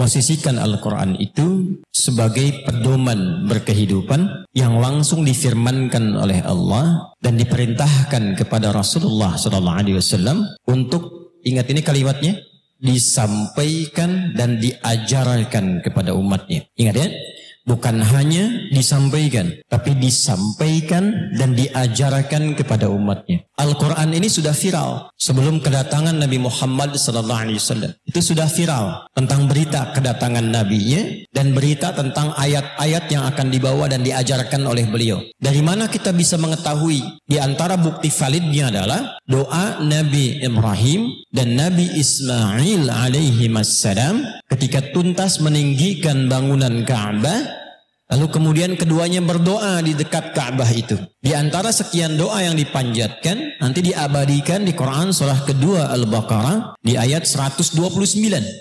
memposisikan Al-Quran itu sebagai pedoman berkehidupan yang langsung difirmankan oleh Allah dan diperintahkan kepada Rasulullah SAW untuk, ingat ini kalimatnya, disampaikan dan diajarkan kepada umatnya. Ingat ya, bukan hanya disampaikan, tapi disampaikan dan diajarkan kepada umatnya. Al-Quran ini sudah viral sebelum kedatangan Nabi Muhammad SAW. Itu sudah viral tentang berita kedatangan Nabi-nya dan berita tentang ayat-ayat yang akan dibawa dan diajarkan oleh beliau. Dari mana kita bisa mengetahui? Di antara bukti validnya adalah doa Nabi Ibrahim dan Nabi Ismail alaihi wassalam ketika tuntas meninggikan bangunan Ka'bah. Lalu kemudian keduanya berdoa di dekat Ka'bah itu. Di antara sekian doa yang dipanjatkan, nanti diabadikan di Quran surah kedua Al-Baqarah di ayat 129.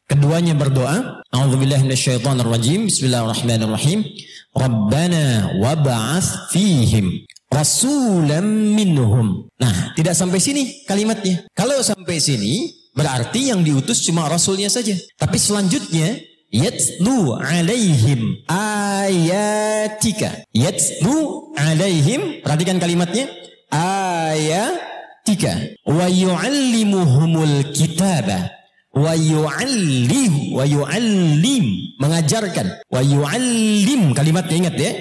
Keduanya berdoa, A'udzubillahi minasyaitonirrajim, Bismillahirrahmanirrahim. Rabbana wab'ats fihim rasulam minhum. Nah, tidak sampai sini kalimatnya. Kalau sampai sini, berarti yang diutus cuma rasulnya saja. Tapi selanjutnya, yatslu alaihim ayatika. Yatslu alaihim, perhatikan kalimatnya, ayatika. Wa yu'allimuhumul kitaba. Wa yu'allim, mengajarkan. Wa yu'allim, kalimatnya ingat ya.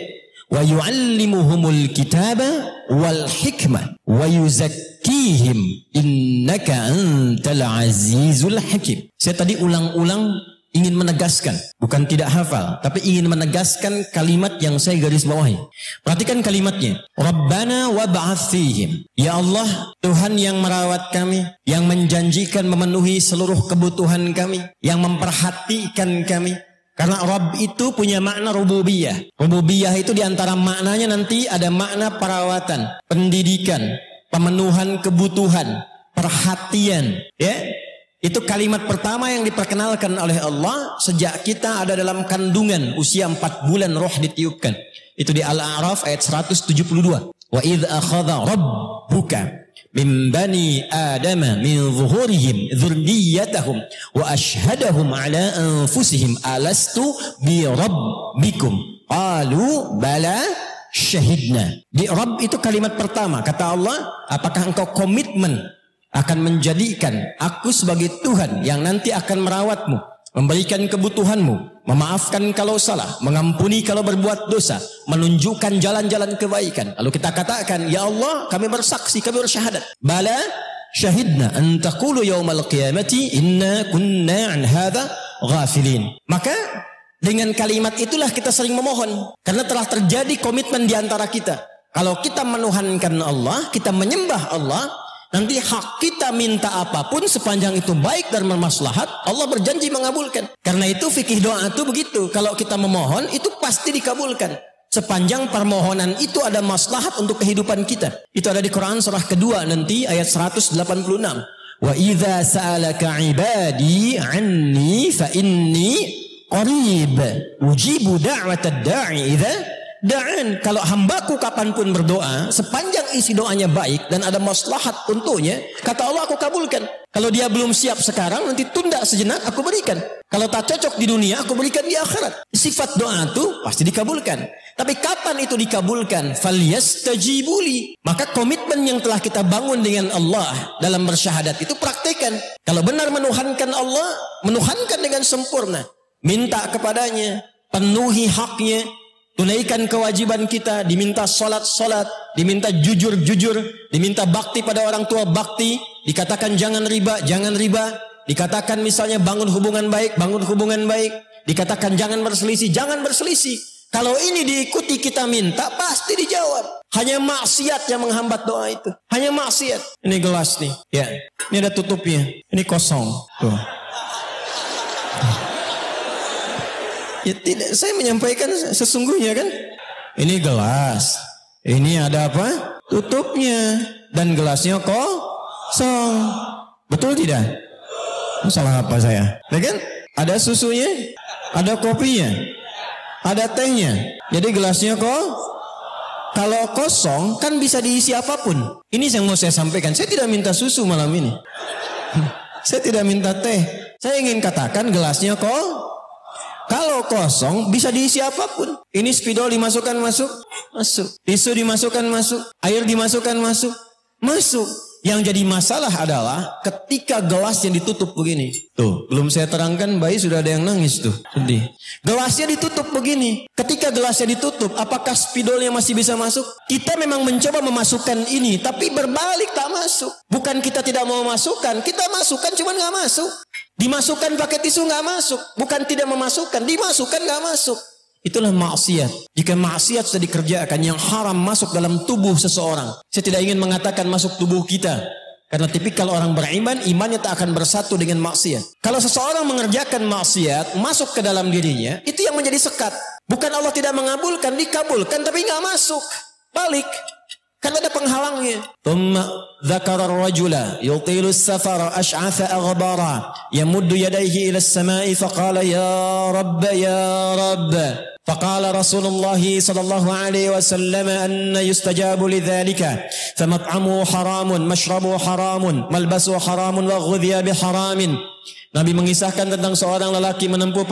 Wa yu'allimuhumul kitaba wal hikmah. Wa yuzakkihim innaka antal azizul hakim. Saya tadi ulang-ulang ingin menegaskan, bukan tidak hafal, tapi ingin menegaskan kalimat yang saya garis bawahi. Perhatikan kalimatnya. Rabbana wab'ats fihim. Ya Allah, Tuhan yang merawat kami, yang menjanjikan memenuhi seluruh kebutuhan kami, yang memperhatikan kami. Karena Rabb itu punya makna rububiyah. Rububiyah itu diantara maknanya nanti ada makna perawatan, pendidikan, pemenuhan kebutuhan, perhatian, ya. Itu kalimat pertama yang diperkenalkan oleh Allah sejak kita ada dalam kandungan usia 4 bulan roh ditiupkan. Itu di Al-A'raf ayat 172. Wa idh akhadha rabbuka min bani adama min zuhurihim dzurriyyatahum wa ashhadahum ala anfusihim alastu bi rabbikum qalu bala syahidna. Di Rabb itu kalimat pertama. Kata Allah, apakah engkau komitmen akan menjadikan aku sebagai Tuhan yang nanti akan merawatmu, memberikan kebutuhanmu, memaafkan kalau salah, mengampuni kalau berbuat dosa, menunjukkan jalan-jalan kebaikan. Lalu kita katakan, ya Allah, kami bersaksi, kami bersyahadat. Bala syahidna an taqulu yaumal qiyamati inna kunna an hadza ghafilin. Maka dengan kalimat itulah kita sering memohon, karena telah terjadi komitmen di antara kita. Kalau kita menuhankan Allah, kita menyembah Allah, nanti hak kita minta apapun sepanjang itu baik dan bermaslahat, Allah berjanji mengabulkan. Karena itu fikih doa itu begitu. Kalau kita memohon, itu pasti dikabulkan. Sepanjang permohonan itu ada maslahat untuk kehidupan kita. Itu ada di Quran surah kedua nanti ayat 186. Wa idza sa'alaka ibadi anni fa inni qarib ujibu da'watad da'i idza da'an. Kalau hambaku kapanpun berdoa, sepanjang isi doanya baik dan ada maslahat untuknya, kata Allah, aku kabulkan. Kalau dia belum siap sekarang, nanti tunda sejenak, aku berikan. Kalau tak cocok di dunia, aku berikan di akhirat. Sifat doa itu pasti dikabulkan. Tapi kapan itu dikabulkan? Falyastajibuli. Maka komitmen yang telah kita bangun dengan Allah dalam bersyahadat itu praktekan. Kalau benar menuhankan Allah, menuhankan dengan sempurna. Minta kepadanya, penuhi haknya, tunaikan kewajiban kita, diminta solat, diminta jujur, diminta bakti pada orang tua, bakti, dikatakan jangan riba, dikatakan misalnya bangun hubungan baik, dikatakan jangan berselisih. Kalau ini diikuti kita minta, pasti dijawab. Hanya maksiat yang menghambat doa itu. Hanya maksiat. Ini gelas nih, ya. Ini ada tutupnya, ini kosong. Tuh. Ya tidak, saya menyampaikan sesungguhnya kan. Ini gelas, ini ada apa? Tutupnya, dan gelasnya kosong. Betul tidak? Salah apa saya? Ya kan? Ada susunya, ada kopinya, ada tehnya. Jadi gelasnya kalau kosong kan bisa diisi apapun. Ini yang mau saya sampaikan. Saya tidak minta susu malam ini. Saya tidak minta teh. Saya ingin katakan gelasnya Kalau kosong bisa diisi apapun. Ini spidol dimasukkan masuk. Tisu dimasukkan masuk. Air dimasukkan masuk. Yang jadi masalah adalah ketika gelasnya ditutup begini. Tuh, belum saya terangkan bayi sudah ada yang nangis tuh. Sedih. Gelasnya ditutup begini. Ketika gelasnya ditutup, apakah spidolnya masih bisa masuk? Kita memang mencoba memasukkan ini, tapi berbalik tak masuk. Bukan kita tidak mau masukkan, kita masukkan cuman gak masuk. Dimasukkan pakai tisu gak masuk. Bukan tidak memasukkan, dimasukkan gak masuk. Itulah maksiat. Jika maksiat sudah dikerjakan yang haram masuk dalam tubuh seseorang. Saya tidak ingin mengatakan masuk tubuh kita. Karena tipikal orang beriman, imannya tak akan bersatu dengan maksiat. Kalau seseorang mengerjakan maksiat, masuk ke dalam dirinya, itu yang menjadi sekat. Bukan Allah tidak mengabulkan, dikabulkan tapi nggak masuk. Balik. Kan ada penghalangnya. Thumma dzakara ar-rajula yutilu as-safara ash'atha aghbara yamuddu yadayhi ila as-sama'i faqala ya rabb ya rabb. فقال رسول الله صلى الله عليه وسلم أن يستجاب لذلك فمطعمه حرام مشربه حرام ملبسه حرام وغذي بحرام. Nabi mengisahkan tentang seorang lelaki menempuh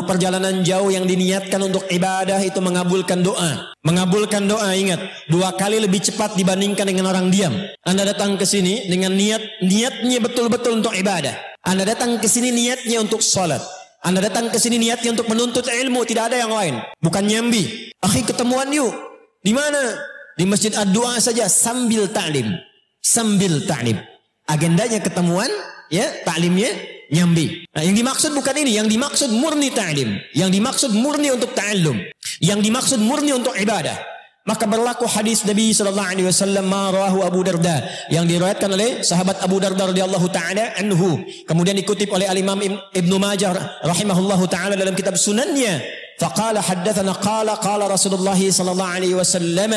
perjalanan jauh yang diniatkan untuk ibadah itu mengabulkan doa. Mengabulkan doa, ingat, 2 kali lebih cepat dibandingkan dengan orang diam. Anda datang ke sini dengan niatnya betul-betul untuk ibadah. Anda datang ke sini niatnya untuk salat. Anda datang ke sini niatnya untuk menuntut ilmu, tidak ada yang lain. Bukan nyambi. Akhi, ketemuan yuk. Di mana? Di Masjid Ad-Du'a saja sambil ta'lim. Agendanya ketemuan, ya, ta'limnya nyambi. Nah, yang dimaksud bukan ini, yang dimaksud murni ta'lim. Yang dimaksud murni untuk ta'allum. Yang dimaksud murni untuk ibadah. Maka berlaku hadis Nabi sallallahu alaihi wasallam ma rawahu Abu Darda yang diriwayatkan oleh sahabat Abu Darda radhiyallahu taala anhu, kemudian dikutip oleh Al-Imam Ibnu Majah rahimahullahu taala dalam kitab Sunannya. Faqala haddatsana qala Rasulullah sallallahu alaihi wasallam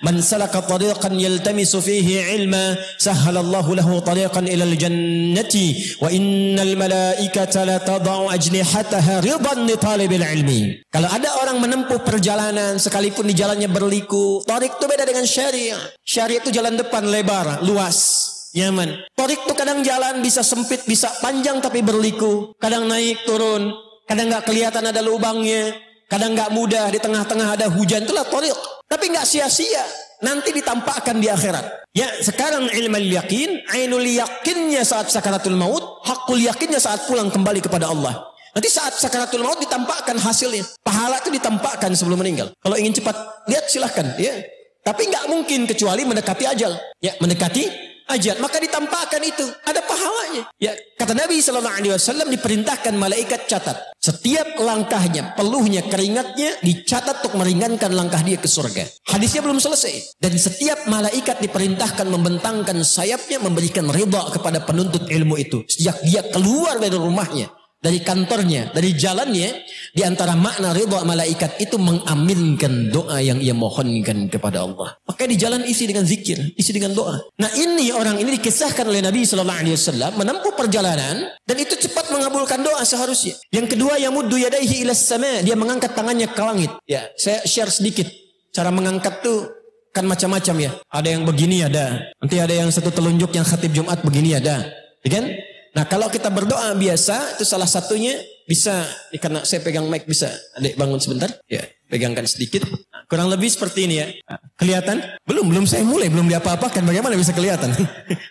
man salaka tariqan yaltamisu fihi ilma sahhalallahu lahu tariqan ilal jannati wa innal malaikata la tad'u ajnihataha ridan li talibil ilmi. Kalau ada orang menempuh perjalanan sekalipun di jalannya berliku, tariq itu beda dengan syariah. Syariah itu jalan depan lebar, luas, nyaman. Tariq itu kadang jalan bisa sempit, bisa panjang tapi berliku, kadang naik turun, kadang enggak kelihatan ada lubangnya, kadang enggak mudah, di tengah-tengah ada hujan, itulah tariq. Tapi enggak sia-sia, nanti ditampakkan di akhirat. Ya, sekarang ilmu yakin, ainul yakinnya saat sakaratul maut, hakul yakinnya saat pulang kembali kepada Allah. Nanti saat sakaratul maut ditampakkan hasilnya. Pahala itu ditampakkan sebelum meninggal. Kalau ingin cepat, lihat silahkan. Ya. Tapi enggak mungkin kecuali mendekati ajal. Ya, mendekati ajal. Maka ditampakkan itu. Ada pahalanya. Ya, kata Nabi SAW diperintahkan malaikat catat. Setiap langkahnya, peluhnya, keringatnya dicatat untuk meringankan langkah dia ke surga. Hadisnya belum selesai. Dan setiap malaikat diperintahkan membentangkan sayapnya, memberikan ridha kepada penuntut ilmu itu. Sejak dia keluar dari rumahnya, dari kantornya, dari jalannya, di antara makna ridha malaikat itu mengaminkan doa yang ia mohonkan kepada Allah. Maka di jalan isi dengan zikir, isi dengan doa. Nah, ini orang ini dikisahkan oleh Nabi SAW menempuh perjalanan dan itu cepat mengabulkan doa seharusnya. Yang kedua, yamuddu yadayhi ilas sama, dia mengangkat tangannya ke langit. Ya, saya share sedikit. Cara mengangkat tuh kan macam-macam ya. Ada yang begini ada. Nanti ada yang satu telunjuk yang khatib Jumat begini ada. Ya kan? Nah, kalau kita berdoa biasa, itu salah satunya bisa, karena saya pegang mic bisa. Adik bangun sebentar. Ya, pegangkan sedikit. Nah, kurang lebih seperti ini ya. Nah, kelihatan? Belum saya mulai, belum diapa-apakan. Bagaimana bisa kelihatan?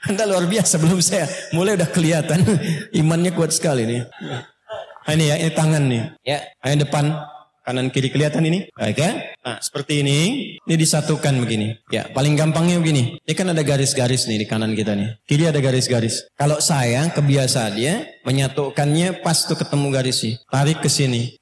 Anda luar biasa, belum saya mulai udah kelihatan. Imannya kuat sekali nih. Nah, ini ya, ini tangan nih. Ya, yang depan. Kanan kiri kelihatan ini, oke? Nah, seperti ini disatukan begini. Ya, paling gampangnya begini. Ini kan ada garis-garis nih di kanan kita nih. Kiri ada garis-garis. Kalau saya kebiasaannya menyatukannya pas tuh ketemu garis sih. Tarik ke sini,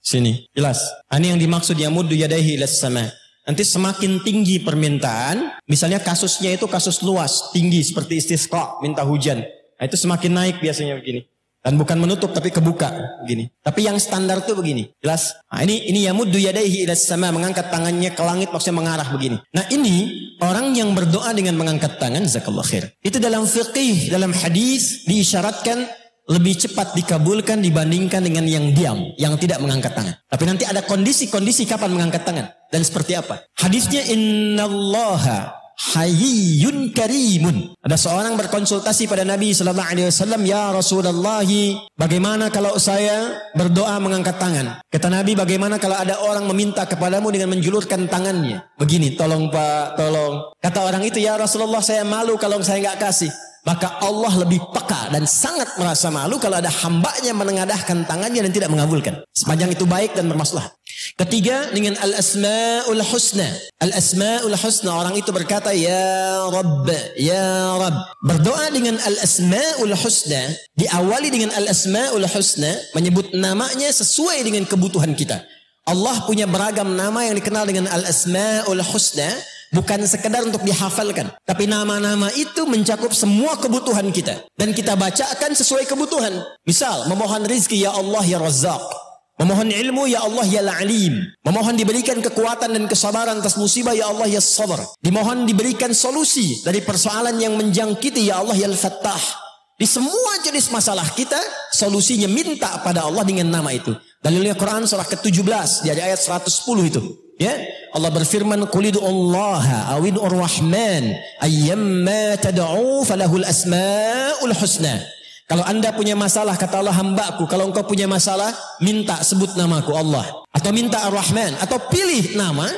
jelas. Ini yang dimaksud yamuddu yadayhi ilas sama. Nanti semakin tinggi permintaan, misalnya kasusnya itu kasus luas, tinggi seperti istisqa, minta hujan. Nah, itu semakin naik biasanya begini. Dan bukan menutup tapi kebuka begini. Tapi yang standar tuh begini. Jelas? Nah, ini yamuddu yadayhi ilas sama, mengangkat tangannya ke langit maksudnya mengarah begini. Nah, ini orang yang berdoa dengan mengangkat tangan, jazakallahu khair. Itu dalam fiqih, dalam hadis diisyaratkan lebih cepat dikabulkan dibandingkan dengan yang diam, yang tidak mengangkat tangan. Tapi nanti ada kondisi-kondisi kapan mengangkat tangan dan seperti apa. Hadisnya innallaha hayyun karimun. Ada seorang berkonsultasi pada Nabi sallallahu alaihi wasallam, "Ya Rasulullah, bagaimana kalau saya berdoa mengangkat tangan?" Kata Nabi, "Bagaimana kalau ada orang meminta kepadamu dengan menjulurkan tangannya? Begini, tolong Pak, tolong." Kata orang itu, "Ya Rasulullah, saya malu kalau saya enggak kasih." Maka Allah lebih peka dan sangat merasa malu kalau ada hambanya menengadahkan tangannya dan tidak mengabulkan. Sepanjang itu baik dan bermaslahat. Ketiga, dengan al-asma'ul husna. Al-asma'ul husna, orang itu berkata, "Ya Rabb, Ya Rabb." Berdoa dengan al-asma'ul husna, diawali dengan al-asma'ul husna, menyebut namanya sesuai dengan kebutuhan kita. Allah punya beragam nama yang dikenal dengan al-asma'ul husna. Bukan sekedar untuk dihafalkan. Tapi nama-nama itu mencakup semua kebutuhan kita. Dan kita bacakan sesuai kebutuhan. Misal, memohon rizki, Ya Allah Ya Razzaq. Memohon ilmu, Ya Allah Ya Alim. Memohon diberikan kekuatan dan kesabaran atas musibah, Ya Allah Ya Sabar. Dimohon diberikan solusi dari persoalan yang menjangkiti, Ya Allah Ya Al-Fattah. Di semua jenis masalah kita, solusinya minta pada Allah dengan nama itu. Dalilnya Quran surah ke-17 dari ayat 110 itu. Ya, Allah berfirman, "Qul ud'ullaha aw ud'ur rahman ayyamma tad'u falahul asmaul husna." Kalau Anda punya masalah, kata Allah, "Hambaku, kalau engkau punya masalah, minta sebut namaku Allah, atau minta Ar-Rahman, atau pilih nama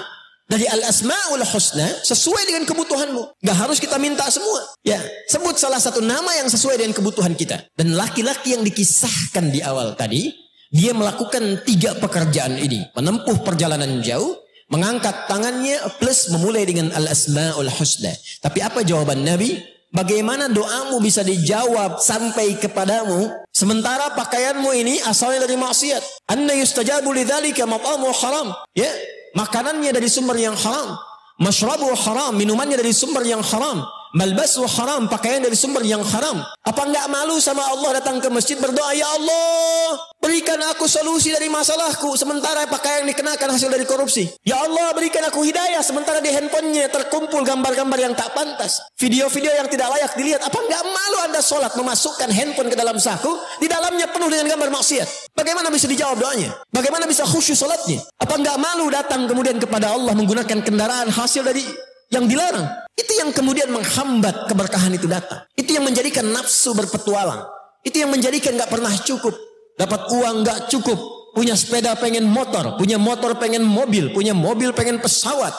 dari al-asmaul husna sesuai dengan kebutuhanmu." Gak harus kita minta semua. Ya, sebut salah satu nama yang sesuai dengan kebutuhan kita. Dan laki-laki yang dikisahkan di awal tadi, dia melakukan 3 pekerjaan ini, menempuh perjalanan jauh, mengangkat tangannya plus memulai dengan al-asma'ul husna. Tapi apa jawaban Nabi? Bagaimana doamu bisa dijawab sampai kepadamu sementara pakaianmu ini asalnya dari maksiat? Anna yustajabu lidzalika mat'amu haram. Ya, makanannya dari sumber yang haram. Mashrabu haram, minumannya dari sumber yang haram. Malbasu haram, pakaian dari sumber yang haram. Apa enggak malu sama Allah datang ke masjid berdoa, "Ya Allah, berikan aku solusi dari masalahku," sementara pakaian dikenakan hasil dari korupsi. "Ya Allah, berikan aku hidayah," sementara di handphonenya terkumpul gambar-gambar yang tak pantas, video-video yang tidak layak dilihat. Apa enggak malu Anda sholat memasukkan handphone ke dalam saku, di dalamnya penuh dengan gambar maksiat? Bagaimana bisa dijawab doanya? Bagaimana bisa khusyuk sholatnya? Apa enggak malu datang kemudian kepada Allah menggunakan kendaraan hasil dari yang dilarang? Itu yang kemudian menghambat keberkahan itu datang. Itu yang menjadikan nafsu berpetualang. Itu yang menjadikan gak pernah cukup. Dapat uang gak cukup. Punya sepeda pengen motor. Punya motor pengen mobil. Punya mobil pengen pesawat.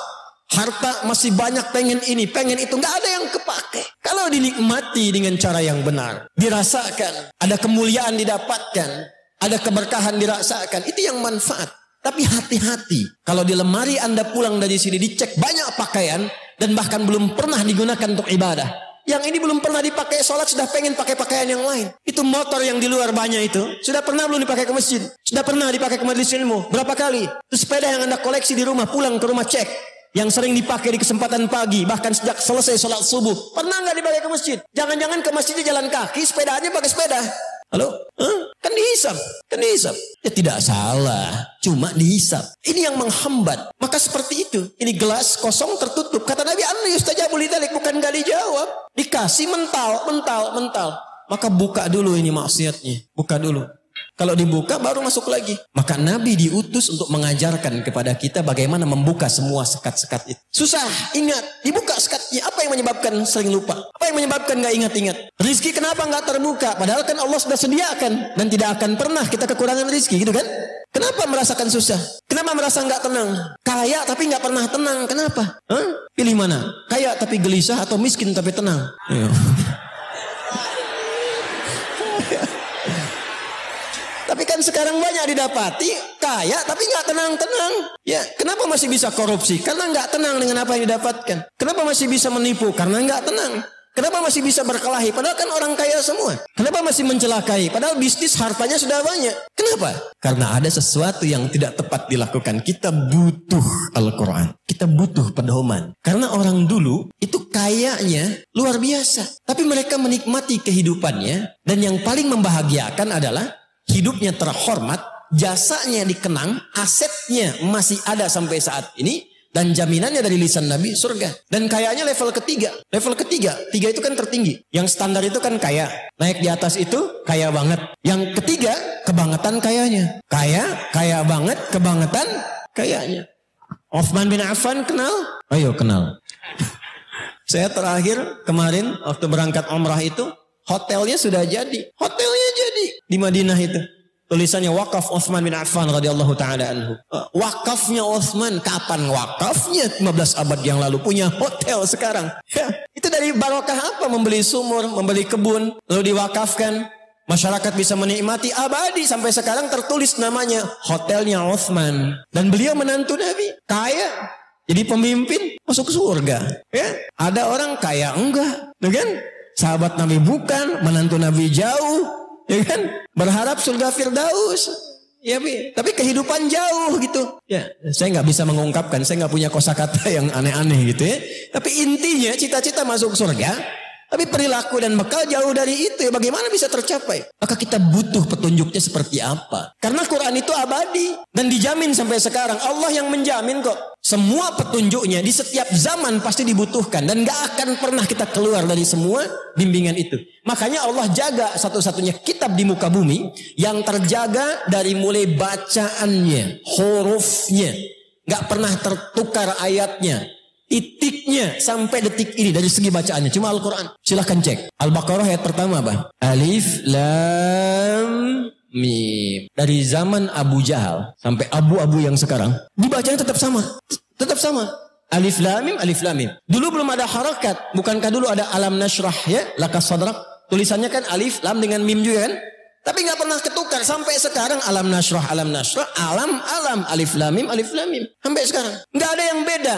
Harta masih banyak pengen ini, pengen itu. Gak ada yang kepake. Kalau dinikmati dengan cara yang benar, dirasakan, ada kemuliaan didapatkan, ada keberkahan dirasakan, itu yang manfaat. Tapi hati-hati, kalau di lemari Anda pulang dari sini dicek banyak pakaian dan bahkan belum pernah digunakan untuk ibadah. Yang ini belum pernah dipakai sholat, sudah pengen pakai pakaian yang lain. Itu motor yang di luar banyak itu, sudah pernah belum dipakai ke masjid? Sudah pernah dipakai ke majelis ilmu? Berapa kali? Itu sepeda yang Anda koleksi di rumah, pulang ke rumah cek. Yang sering dipakai di kesempatan pagi, bahkan sejak selesai sholat subuh. Pernah nggak dipakai ke masjid? Jangan-jangan ke masjidnya jalan kaki, sepedanya pakai sepeda. Halo? Kan dihisap. Ya tidak salah, cuma dihisap. Ini yang menghambat. Maka seperti itu. Ini gelas kosong tertutup. Kata Nabi, "Anna yustajabu lidzalik," bukan gak dijawab. Dikasih mental. Maka buka dulu ini maksiatnya. Buka dulu. Kalau dibuka baru masuk lagi. Maka Nabi diutus untuk mengajarkan kepada kita bagaimana membuka semua sekat-sekat itu. Susah, ingat. Dibuka sekatnya. Apa yang menyebabkan sering lupa? Apa yang menyebabkan gak ingat-ingat? Rizki kenapa gak terbuka? Padahal kan Allah sudah sediakan. Dan tidak akan pernah kita kekurangan rizki, gitu kan? Kenapa merasakan susah? Kenapa merasa gak tenang? Kaya tapi gak pernah tenang. Kenapa? Pilih mana? Kaya tapi gelisah atau miskin tapi tenang? Tapi kan sekarang banyak didapati kaya tapi nggak tenang-tenang. Ya, kenapa masih bisa korupsi? Karena nggak tenang dengan apa yang didapatkan. Kenapa masih bisa menipu? Karena nggak tenang. Kenapa masih bisa berkelahi? Padahal kan orang kaya semua. Kenapa masih mencelakai? Padahal bisnis hartanya sudah banyak. Kenapa? Karena ada sesuatu yang tidak tepat dilakukan. Kita butuh Al-Quran. Kita butuh pedoman. Karena orang dulu itu kayanya luar biasa. Tapi mereka menikmati kehidupannya. Dan yang paling membahagiakan adalah hidupnya terhormat, jasanya dikenang, asetnya masih ada sampai saat ini, dan jaminannya dari lisan Nabi surga. Dan kayanya level ketiga. Tiga itu kan tertinggi. Yang standar itu kan kaya. Naik di atas itu kaya banget. Yang ketiga kebangetan kayanya. Kaya banget, kebangetan kayanya. Uthman bin Affan kenal? Ayo kenal. Saya terakhir kemarin waktu berangkat umrah itu, hotelnya sudah jadi. Hotelnya jadi di Madinah itu. Tulisannya wakaf Utsman bin Affan radhiyallahu taala anhu. Wakafnya Utsman, kapan wakafnya? 15 abad yang lalu, punya hotel sekarang. Ya, itu dari barokah apa? Membeli sumur, membeli kebun, lalu diwakafkan. Masyarakat bisa menikmati abadi, sampai sekarang tertulis namanya hotelnya Utsman. Dan beliau menantu Nabi, kaya, jadi pemimpin masuk surga. Ya, ada orang kaya enggak, kan? Sahabat Nabi bukan, menantu Nabi jauh. Ya kan, berharap surga Firdaus, ya tapi kehidupan jauh gitu. Ya, saya nggak bisa mengungkapkan, saya nggak punya kosakata yang aneh-aneh gitu ya. Tapi intinya cita-cita masuk surga, tapi perilaku dan bekal jauh dari itu. Ya, bagaimana bisa tercapai? Maka kita butuh petunjuknya seperti apa? Karena Quran itu abadi dan dijamin sampai sekarang. Allah yang menjamin kok. Semua petunjuknya di setiap zaman pasti dibutuhkan dan gak akan pernah kita keluar dari semua bimbingan itu. Makanya Allah jaga satu-satunya kitab di muka bumi yang terjaga dari mulai bacaannya, hurufnya, gak pernah tertukar ayatnya, titiknya sampai detik ini dari segi bacaannya. Cuma Al-Quran. Silahkan cek. Al-Baqarah ayat pertama apa? Alif Lam Mim. Dari zaman Abu Jahal sampai abu-abu yang sekarang, dibacanya tetap sama. Tetap sama. Alif Lam Mim, Alif Lam Mim. Dulu belum ada harakat. Bukankah dulu ada Alam Nashrah ya? Laka Sadrak. Tulisannya kan Alif Lam dengan Mim juga kan? Tapi gak pernah ketukar. Sampai sekarang Alam Nashrah, Alam Nashrah, Alam, Alam. Alif Lam Mim, Alif Lam Mim. Sampai sekarang. Gak ada yang beda.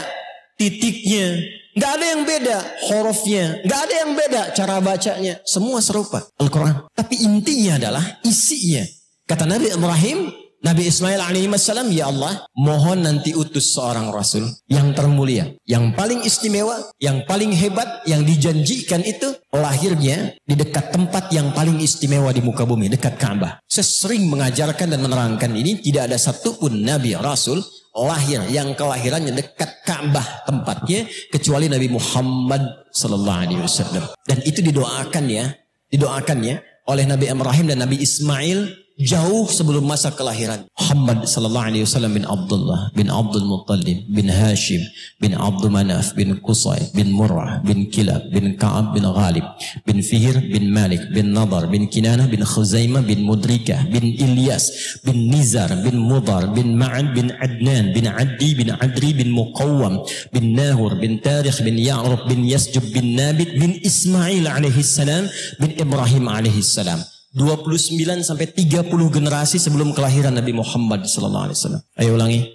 Titiknya. Gak ada yang beda. Hurufnya. Gak ada yang beda. Cara bacanya. Semua serupa. Al-Quran. Tapi intinya adalah isinya. Kata Nabi Ibrahim, Nabi Ismail alaihissalam, ya Allah, mohon nanti utus seorang Rasul yang termulia, yang paling istimewa, yang paling hebat, yang dijanjikan itu lahirnya di dekat tempat yang paling istimewa di muka bumi, dekat Ka'bah. Saya sering mengajarkan dan menerangkan ini, tidak ada satupun Nabi Rasul lahir yang kelahirannya dekat Ka'bah tempatnya kecuali Nabi Muhammad sallallahu alaihi wasallam. Dan itu didoakannya oleh Nabi Ibrahim dan Nabi Ismail jauh sebelum masa kelahiran. Muhammad sallallahu alaihi wasallam bin Abdullah bin Abdul Muttalib bin Hashim bin Abdul Manaf bin Qusay bin Murrah bin Kilab bin Ka'ab bin Ghalib bin Fihr bin Malik bin Nadar bin Kinanah bin Khuzaimah bin Mudrikah bin Ilyas bin Nizar bin Mudar bin Ma'ad bin Adnan bin Addi bin Adri bin Muqawwam bin Nahur bin Tarikh bin Ya'rub bin Yasjub bin Nabit bin Ismail alaihi salam bin Ibrahim alaihi salam. 29 sampai 30 generasi sebelum kelahiran Nabi Muhammad sallallahu alaihi wasallam. Ayo ulangi.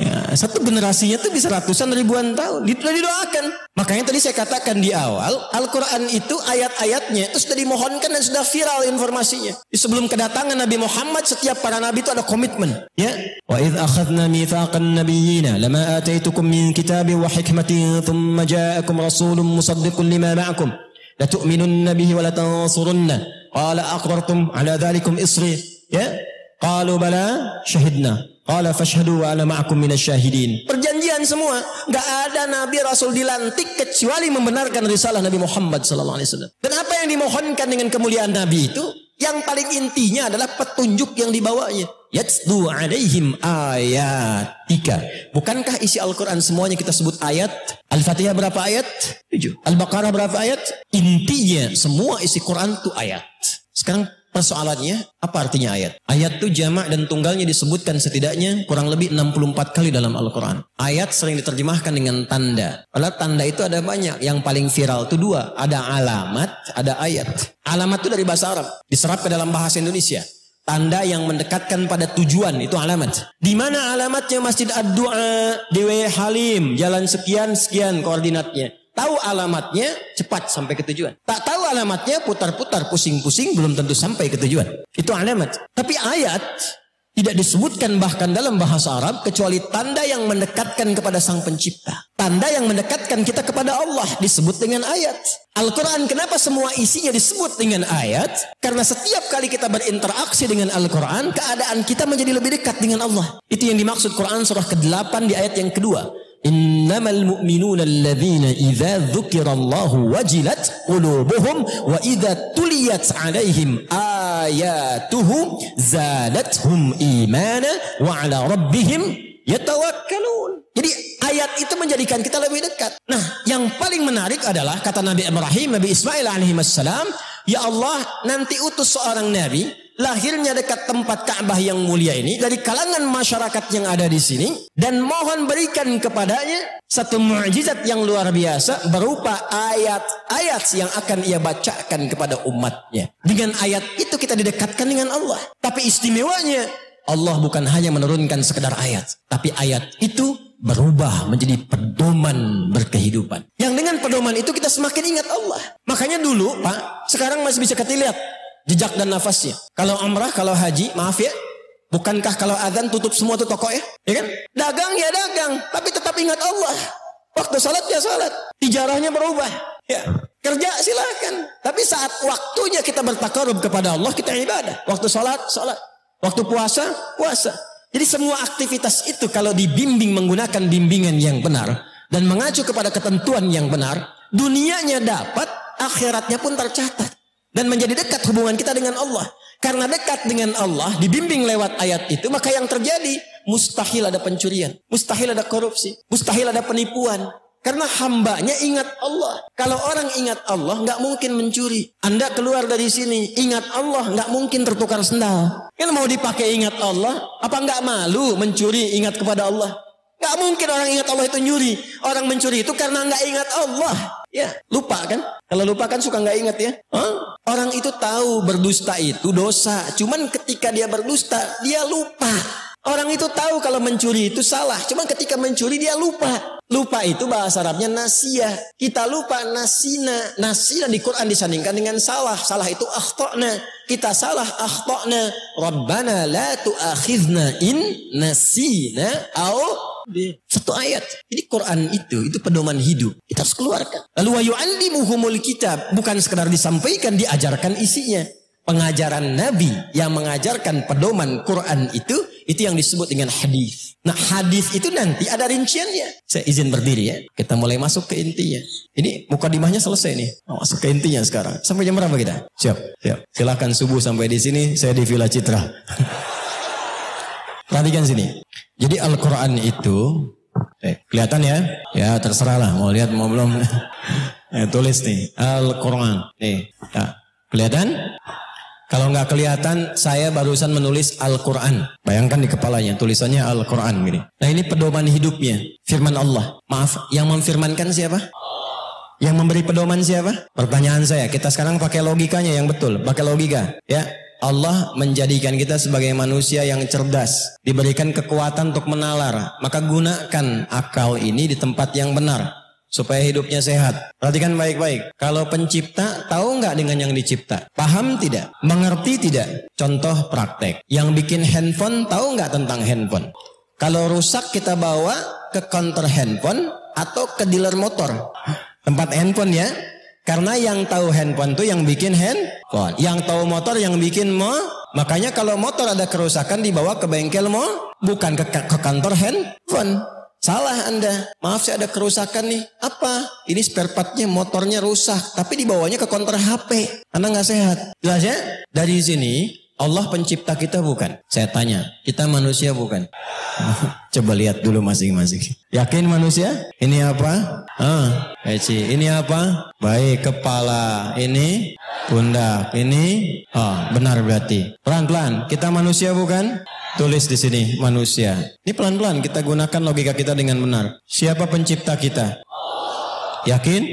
Ya, satu generasinya itu bisa ratusan ribuan tahun. Sudah didoakan. Makanya tadi saya katakan di awal, Al-Quran itu ayat-ayatnya itu sudah dimohonkan dan sudah viral informasinya. Sebelum kedatangan Nabi Muhammad, setiap para nabi itu ada komitmen. Ya. Wa idh akhadna mitsaqan nabiyyina lama ataitukum min kitabin wa hikmatin thumma ja'akum rasulun musaddiqun lima ma'akum. La tu'minunna bihi wa la tansurunna. Qala aqrartum ala dhalikum isri. Ya. Qalu bala syahidna. Qala fashhadu wa ana ma'akum minasyahidin. Perjanjian semua. Enggak ada nabi rasul dilantik kecuali membenarkan risalah Nabi Muhammad sallallahu alaihi wasallam. Dan apa yang dimohonkan dengan kemuliaan nabi itu, yang paling intinya adalah petunjuk yang dibawanya. Yatsdu alaihim ayatika. Bukankah isi Al-Quran semuanya kita sebut ayat? Al-Fatihah berapa ayat? 7. Al-Baqarah berapa ayat? Intinya semua isi Quran itu ayat. Sekarang persoalannya, apa artinya ayat? Ayat itu jamak dan tunggalnya disebutkan setidaknya kurang lebih 64 kali dalam Al-Quran. Ayat sering diterjemahkan dengan tanda. Padahal tanda itu ada banyak. Yang paling viral itu 2. Ada alamat, ada ayat. Alamat itu dari bahasa Arab. Diserap ke dalam bahasa Indonesia. Tanda yang mendekatkan pada tujuan, itu alamat. Di mana alamatnya Masjid Ad-Du'a, Dewi Halim, jalan sekian-sekian koordinatnya. Tahu alamatnya, cepat sampai ke tujuan. Tak tahu alamatnya, putar-putar, pusing-pusing, belum tentu sampai ke tujuan. Itu alamat. Tapi ayat tidak disebutkan bahkan dalam bahasa Arab kecuali tanda yang mendekatkan kepada Sang Pencipta. Tanda yang mendekatkan kita kepada Allah disebut dengan ayat. Al-Quran kenapa semua isinya disebut dengan ayat? Karena setiap kali kita berinteraksi dengan Al-Quran, keadaan kita menjadi lebih dekat dengan Allah. Itu yang dimaksud Quran surah ke-8 di ayat yang kedua. Innamal mu'minuna alladhina idza dzukirallahu wajilat qulubuhum wa idza tuliyat 'alaihim ayatuhu zadathum imana wa 'ala rabbihim yatawakkalun. Jadi ayat itu menjadikan kita lebih dekat. Nah, yang paling menarik adalah kata Nabi Ibrahim, Nabi Ismail alaihissalam, ya Allah, nanti utus seorang nabi, lahirnya dekat tempat Ka'bah yang mulia ini dari kalangan masyarakat yang ada di sini, dan mohon berikan kepadanya satu mukjizat yang luar biasa berupa ayat-ayat yang akan ia bacakan kepada umatnya. Dengan ayat itu kita didekatkan dengan Allah. Tapi istimewanya, Allah bukan hanya menurunkan sekedar ayat, tapi ayat itu berubah menjadi pedoman berkehidupan. Yang dengan pedoman itu kita semakin ingat Allah. Makanya dulu, Pak, sekarang masih bisa kita lihat jejak dan nafasnya. Kalau umrah, kalau haji, maaf ya, bukankah kalau azan tutup semua tuh toko ya? Ya kan? Dagang ya dagang, tapi tetap ingat Allah. Waktu salat ya salat. Tijarahnya berubah. Ya. Kerja silakan. Tapi saat waktunya kita bertakarub kepada Allah, kita ibadah. Waktu salat, salat. Waktu puasa, puasa. Jadi semua aktivitas itu kalau dibimbing menggunakan bimbingan yang benar dan mengacu kepada ketentuan yang benar, dunianya dapat, akhiratnya pun tercatat. Dan menjadi dekat hubungan kita dengan Allah. Karena dekat dengan Allah, dibimbing lewat ayat itu, maka yang terjadi, mustahil ada pencurian. Mustahil ada korupsi. Mustahil ada penipuan. Karena hambanya ingat Allah. Kalau orang ingat Allah, nggak mungkin mencuri. Anda keluar dari sini, ingat Allah, nggak mungkin tertukar sendal. Kan mau dipakai ingat Allah, apa nggak malu mencuri ingat kepada Allah? Nggak mungkin orang ingat Allah itu nyuri. Orang mencuri itu karena nggak ingat Allah. Ya, lupa kan? Kalau lupa kan suka nggak ingat ya. Orang itu tahu berdusta itu dosa. Cuman ketika dia berdusta, dia lupa. Orang itu tahu kalau mencuri itu salah. Cuman ketika mencuri dia lupa. Lupa itu bahasa Arabnya nasiyah. Kita lupa nasina. Nasina di Quran disandingkan dengan salah. Salah itu akhtana. Kita salah akhtana. Rabbana la tu'akhidna in nasina au satu ayat. Jadi Quran itu pedoman hidup. Kita harus keluarkan. Lalu wa yu'allimuhumul kitab. Bukan sekedar disampaikan, diajarkan isinya. Pengajaran Nabi yang mengajarkan pedoman Quran itu yang disebut dengan hadis. Nah, hadis itu nanti ada rinciannya. Saya izin berdiri ya. Kita mulai masuk ke intinya. Ini mukadimahnya selesai nih. Masuk ke intinya sekarang. Sampai jam berapa kita? Siap. Silakan subuh sampai di sini. Saya di Villa Citra. Perhatikan sini. Jadi Al-Quran itu kelihatan ya? Ya terserah lah. Mau lihat mau belum? Tulis nih. Al-Quran. Nih. Ya. Kelihatan? Kalau nggak kelihatan, saya barusan menulis Al-Quran. Bayangkan di kepalanya, tulisannya Al-Quran gini. Nah ini pedoman hidupnya, firman Allah. Maaf, yang memfirmankan siapa? Yang memberi pedoman siapa? Pertanyaan saya, kita sekarang pakai logikanya yang betul. Pakai logika, ya. Allah menjadikan kita sebagai manusia yang cerdas. Diberikan kekuatan untuk menalar. Maka gunakan akal ini di tempat yang benar. Supaya hidupnya sehat. Perhatikan baik-baik. Kalau pencipta tahu nggak dengan yang dicipta? Paham tidak? Mengerti tidak? Contoh praktek. Yang bikin handphone tahu nggak tentang handphone? Kalau rusak kita bawa ke counter handphone atau ke dealer motor. Tempat handphone ya. Karena yang tahu handphone tuh yang bikin handphone. Yang tahu motor yang bikin Makanya kalau motor ada kerusakan dibawa ke bengkel bukan ke kantor handphone. Salah Anda. Maaf saya ada kerusakan nih. Apa? Ini spare partnya motornya rusak. Tapi dibawanya ke konter HP. Anda nggak sehat. Jelas ya? Dari sini Allah pencipta kita bukan? Saya tanya. Kita manusia bukan? Coba lihat dulu masing-masing. Yakin manusia? Ini apa? Ini apa? Baik kepala. Ini pundak. Ini benar berarti. Pelan-pelan. Kita manusia bukan? Tulis di sini manusia. Ini pelan-pelan kita gunakan logika kita dengan benar. Siapa pencipta kita? Yakin?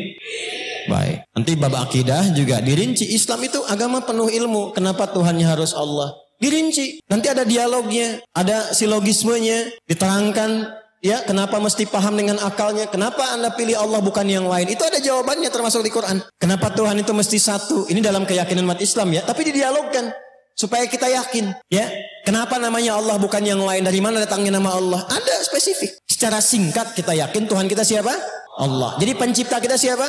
Baik. Nanti bab akidah juga dirinci. Islam itu agama penuh ilmu. Kenapa Tuhannya harus Allah? Dirinci. Nanti ada dialognya, ada silogismenya, diterangkan. Ya, kenapa mesti paham dengan akalnya? Kenapa Anda pilih Allah bukan yang lain? Itu ada jawabannya termasuk di Quran. Kenapa Tuhan itu mesti satu? Ini dalam keyakinan umat Islam ya. Tapi didialogkan supaya kita yakin. Ya. Kenapa namanya Allah bukan yang lain? Dari mana datangnya nama Allah? Ada spesifik. Secara singkat kita yakin Tuhan kita siapa? Allah. Jadi pencipta kita siapa?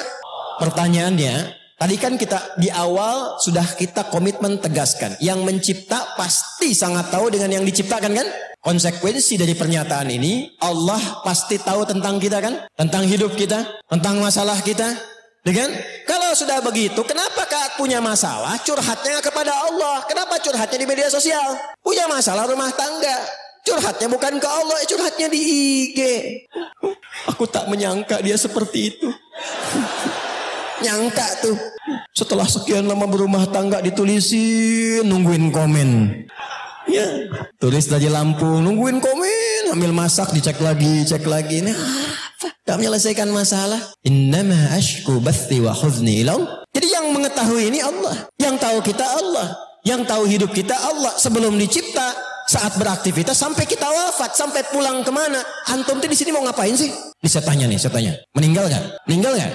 Pertanyaannya, tadi kan kita di awal sudah kita komitmen tegaskan. Yang mencipta pasti sangat tahu dengan yang diciptakan kan? Konsekuensi dari pernyataan ini, Allah pasti tahu tentang kita kan? Tentang hidup kita, tentang masalah kita. Dengan kalau sudah begitu, kenapa Kak punya masalah curhatnya kepada Allah? Kenapa curhatnya di media sosial? Punya masalah rumah tangga, curhatnya bukan ke Allah, curhatnya di IG. Aku tak menyangka dia seperti itu. Nyangka tuh. Setelah sekian lama berumah tangga ditulisin, nungguin komen. Ya, tulis dari Lampung, nungguin komen, ambil masak, dicek lagi, cek lagi. Ini apa? Gak menyelesaikan masalah. Innama ashku bathi wa khuzni ilau. Jadi yang mengetahui ini Allah. Yang tahu kita Allah. Yang tahu hidup kita Allah. Sebelum dicipta, saat beraktivitas, sampai kita wafat, sampai pulang kemana. Antum tuh di sini mau ngapain sih? Ini saya tanya. Meninggal gak? Meninggal gak?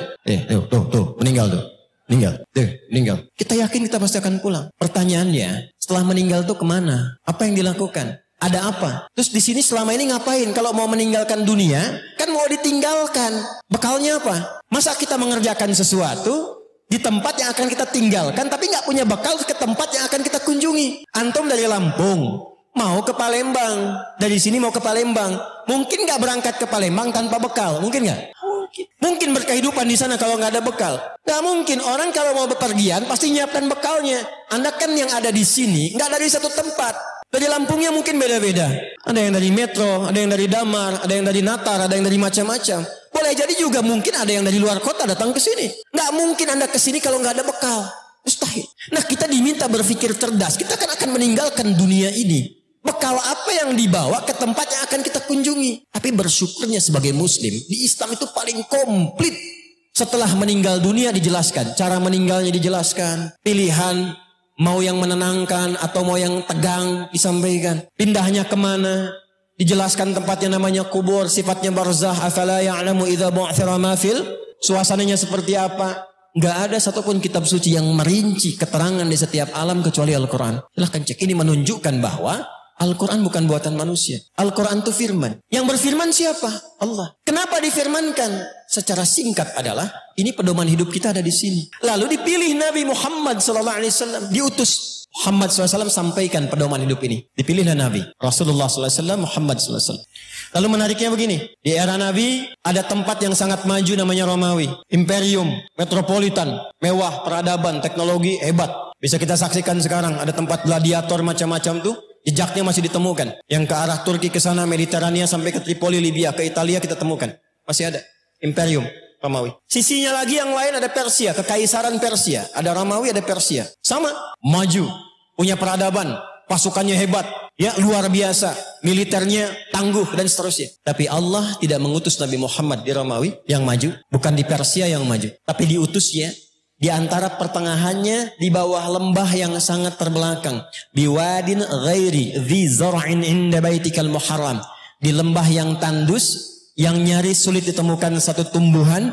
Tuh, meninggal tuh. Meninggal. Kita yakin kita pasti akan pulang. Pertanyaannya, setelah meninggal tuh kemana? Apa yang dilakukan? Ada apa? Terus di sini selama ini ngapain? Kalau mau meninggalkan dunia, kan mau ditinggalkan. Bekalnya apa? Masa kita mengerjakan sesuatu di tempat yang akan kita tinggalkan, tapi nggak punya bekal ke tempat yang akan kita kunjungi. Antum dari Lampung mau ke Palembang, dari sini mau ke Palembang, mungkin nggak berangkat ke Palembang tanpa bekal? Mungkin nggak? Mungkin berkehidupan di sana kalau nggak ada bekal? Nggak mungkin. Orang kalau mau bepergian pasti nyiapkan bekalnya. Anda kan yang ada di sini nggak dari satu tempat. Dari Lampungnya mungkin beda-beda. Ada yang dari Metro, ada yang dari Damar, ada yang dari Natar, ada yang dari macam-macam. Boleh jadi juga mungkin ada yang dari luar kota datang ke sini. Nggak mungkin Anda ke sini kalau nggak ada bekal. Mustahil. Nah, kita diminta berpikir cerdas. Kita kan akan meninggalkan dunia ini. Bekal apa yang dibawa ke tempat yang akan kita kunjungi. Tapi bersyukurnya sebagai muslim, di Islam itu paling komplit. Setelah meninggal dunia dijelaskan. Cara meninggalnya dijelaskan. Pilihan mau yang menenangkan atau mau yang tegang disampaikan. Pindahnya kemana? Dijelaskan tempatnya namanya kubur. Sifatnya barzah. Afala ya'lamu idza bu'thira ma fil. Suasananya seperti apa? Nggak ada satupun kitab suci yang merinci keterangan di setiap alam kecuali Al-Quran. Silahkan cek. Ini menunjukkan bahwa Al-Quran bukan buatan manusia. Al-Quran itu firman. Yang berfirman siapa? Allah. Kenapa difirmankan? Secara singkat adalah, ini pedoman hidup kita ada di sini. Lalu dipilih Nabi Muhammad SAW. Diutus Muhammad SAW sampaikan pedoman hidup ini. Dipilihlah Nabi. Rasulullah SAW, Muhammad SAW. Lalu menariknya begini. Di era Nabi ada tempat yang sangat maju namanya Romawi. Imperium, metropolitan, mewah, peradaban, teknologi, hebat. Bisa kita saksikan sekarang. Ada tempat gladiator macam-macam tuh. Jejaknya masih ditemukan. Yang ke arah Turki ke sana, Mediterania sampai ke Tripoli, Libya, ke Italia kita temukan. Masih ada. Imperium Romawi. Sisinya lagi yang lain ada Persia, kekaisaran Persia. Ada Romawi, ada Persia. Sama. Maju. Punya peradaban. Pasukannya hebat. Ya, luar biasa. Militernya tangguh dan seterusnya. Tapi Allah tidak mengutus Nabi Muhammad di Romawi yang maju. Bukan di Persia yang maju. Tapi diutusnya di antara pertengahannya di bawah lembah yang sangat terbelakang. Biwadin ghairi dhi zar'in inda baitikal muharram. Di lembah yang tandus, yang nyaris sulit ditemukan satu tumbuhan,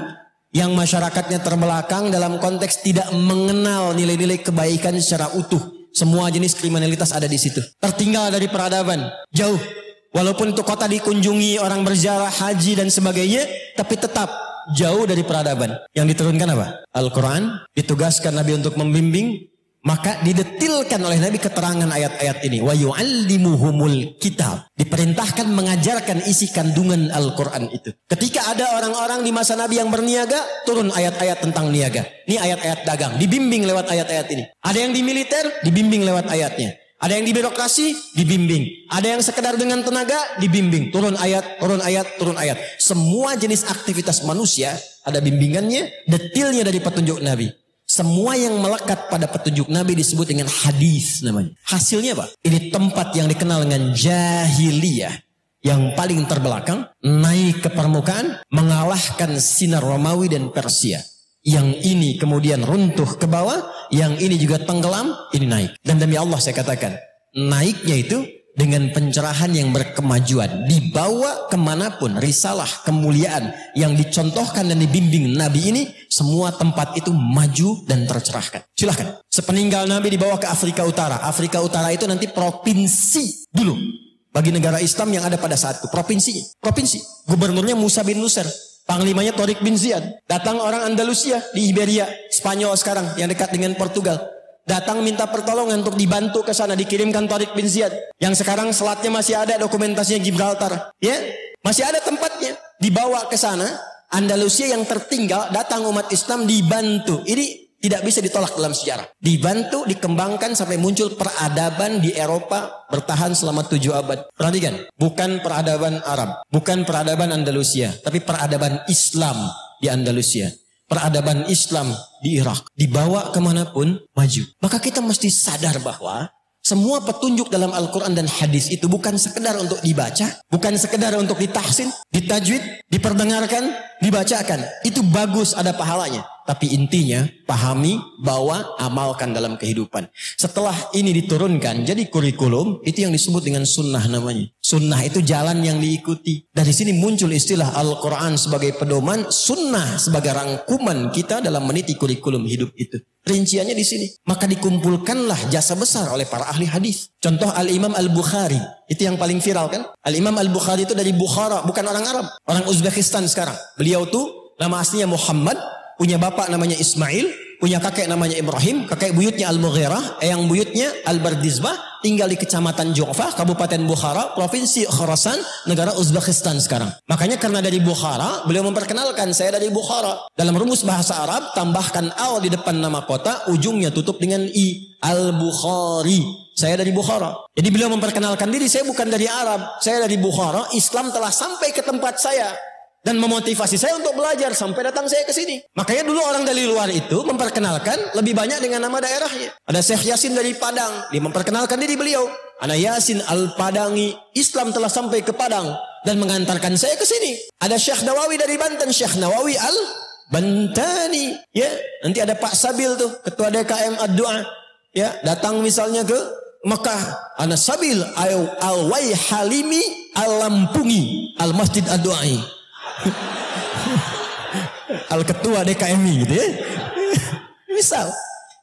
yang masyarakatnya terbelakang dalam konteks tidak mengenal nilai-nilai kebaikan secara utuh. Semua jenis kriminalitas ada di situ. Tertinggal dari peradaban, jauh. Walaupun itu kota dikunjungi orang berziarah, haji dan sebagainya, tapi tetap jauh dari peradaban. Yang diturunkan apa? Al-Quran. Ditugaskan Nabi untuk membimbing. Maka didetilkan oleh Nabi keterangan ayat-ayat ini. Wa yu'allimuhumul kitab. Diperintahkan mengajarkan isi kandungan Al-Quran itu. Ketika ada orang-orang di masa Nabi yang berniaga, turun ayat-ayat tentang niaga. Ini ayat-ayat dagang. Dibimbing lewat ayat-ayat ini. Ada yang di militer, dibimbing lewat ayatnya. Ada yang di birokrasi, dibimbing. Ada yang sekedar dengan tenaga, dibimbing. Turun ayat, turun ayat, turun ayat. Semua jenis aktivitas manusia ada bimbingannya, detilnya dari petunjuk Nabi. Semua yang melekat pada petunjuk Nabi disebut dengan hadis namanya. Hasilnya apa? Ini tempat yang dikenal dengan jahiliyah. Yang paling terbelakang, naik ke permukaan, mengalahkan sinar Romawi dan Persia. Yang ini kemudian runtuh ke bawah, yang ini juga tenggelam, ini naik. Dan demi Allah saya katakan, naiknya itu dengan pencerahan yang berkemajuan. Dibawa kemanapun risalah kemuliaan yang dicontohkan dan dibimbing Nabi ini, semua tempat itu maju dan tercerahkan. Silahkan. Sepeninggal Nabi dibawa ke Afrika Utara. Afrika Utara itu nanti provinsi dulu. Bagi negara Islam yang ada pada saat itu. Provinsi. Gubernurnya Musa bin Nusir. Panglimanya Tariq bin Ziyad. Datang orang Andalusia di Iberia, Spanyol sekarang yang dekat dengan Portugal. Datang minta pertolongan untuk dibantu ke sana, dikirimkan Tariq bin Ziyad. Yang sekarang selatnya masih ada, dokumentasinya Gibraltar. Ya, masih ada tempatnya. Dibawa ke sana, Andalusia yang tertinggal, datang umat Islam dibantu. Ini tidak bisa ditolak dalam sejarah. Dibantu, dikembangkan sampai muncul peradaban di Eropa bertahan selama 7 abad. Perhatikan, bukan peradaban Arab, bukan peradaban Andalusia, tapi peradaban Islam di Andalusia. Peradaban Islam di Irak. Dibawa kemanapun maju. Maka kita mesti sadar bahwa semua petunjuk dalam Al-Quran dan hadis itu bukan sekedar untuk dibaca, bukan sekedar untuk ditahsin, ditajwid, diperdengarkan, dibacakan. Itu bagus, ada pahalanya. Tapi intinya, pahami, bawa, amalkan dalam kehidupan. Setelah ini diturunkan, jadi kurikulum, itu yang disebut dengan sunnah namanya. Sunnah itu jalan yang diikuti. Dari sini muncul istilah Al-Quran sebagai pedoman, sunnah sebagai rangkuman kita dalam meniti kurikulum hidup itu. Rinciannya di sini. Maka dikumpulkanlah jasa besar oleh para ahli hadis. Contoh Al-Imam Al-Bukhari. Itu yang paling viral kan? Al-Imam Al-Bukhari itu dari Bukhara, bukan orang Arab. Orang Uzbekistan sekarang. Beliau tuh nama aslinya Muhammad, punya bapak namanya Ismail, punya kakek namanya Ibrahim, kakek buyutnya Al-Mughirah, eyang buyutnya Al-Bardizbah, tinggal di kecamatan Ju'fah, Kabupaten Bukhara, Provinsi Khorasan, negara Uzbekistan sekarang. Makanya karena dari Bukhara, beliau memperkenalkan, saya dari Bukhara. Dalam rumus bahasa Arab, tambahkan al di depan nama kota, ujungnya tutup dengan i, Al-Bukhari. Saya dari Bukhara. Jadi beliau memperkenalkan diri, saya bukan dari Arab, saya dari Bukhara, Islam telah sampai ke tempat saya. Dan memotivasi saya untuk belajar sampai datang saya ke sini. Makanya dulu orang dari luar itu memperkenalkan lebih banyak dengan nama daerahnya. Ada Syekh Yasin dari Padang, dia memperkenalkan diri beliau. Ana Yasin Al-Padangi, Islam telah sampai ke Padang dan mengantarkan saya ke sini. Ada Syekh Nawawi dari Banten, Syekh Nawawi Al-Bantani. Ya, nanti ada Pak Sabil tuh, ketua DKM Ad-Du'a. Ya, datang misalnya ke Mekah, Ana Sabil Al-Waihalimi Al-Lampungi Al-Masjid Ad-Du'ai. Al-Ketua DKMI gitu ya. Misal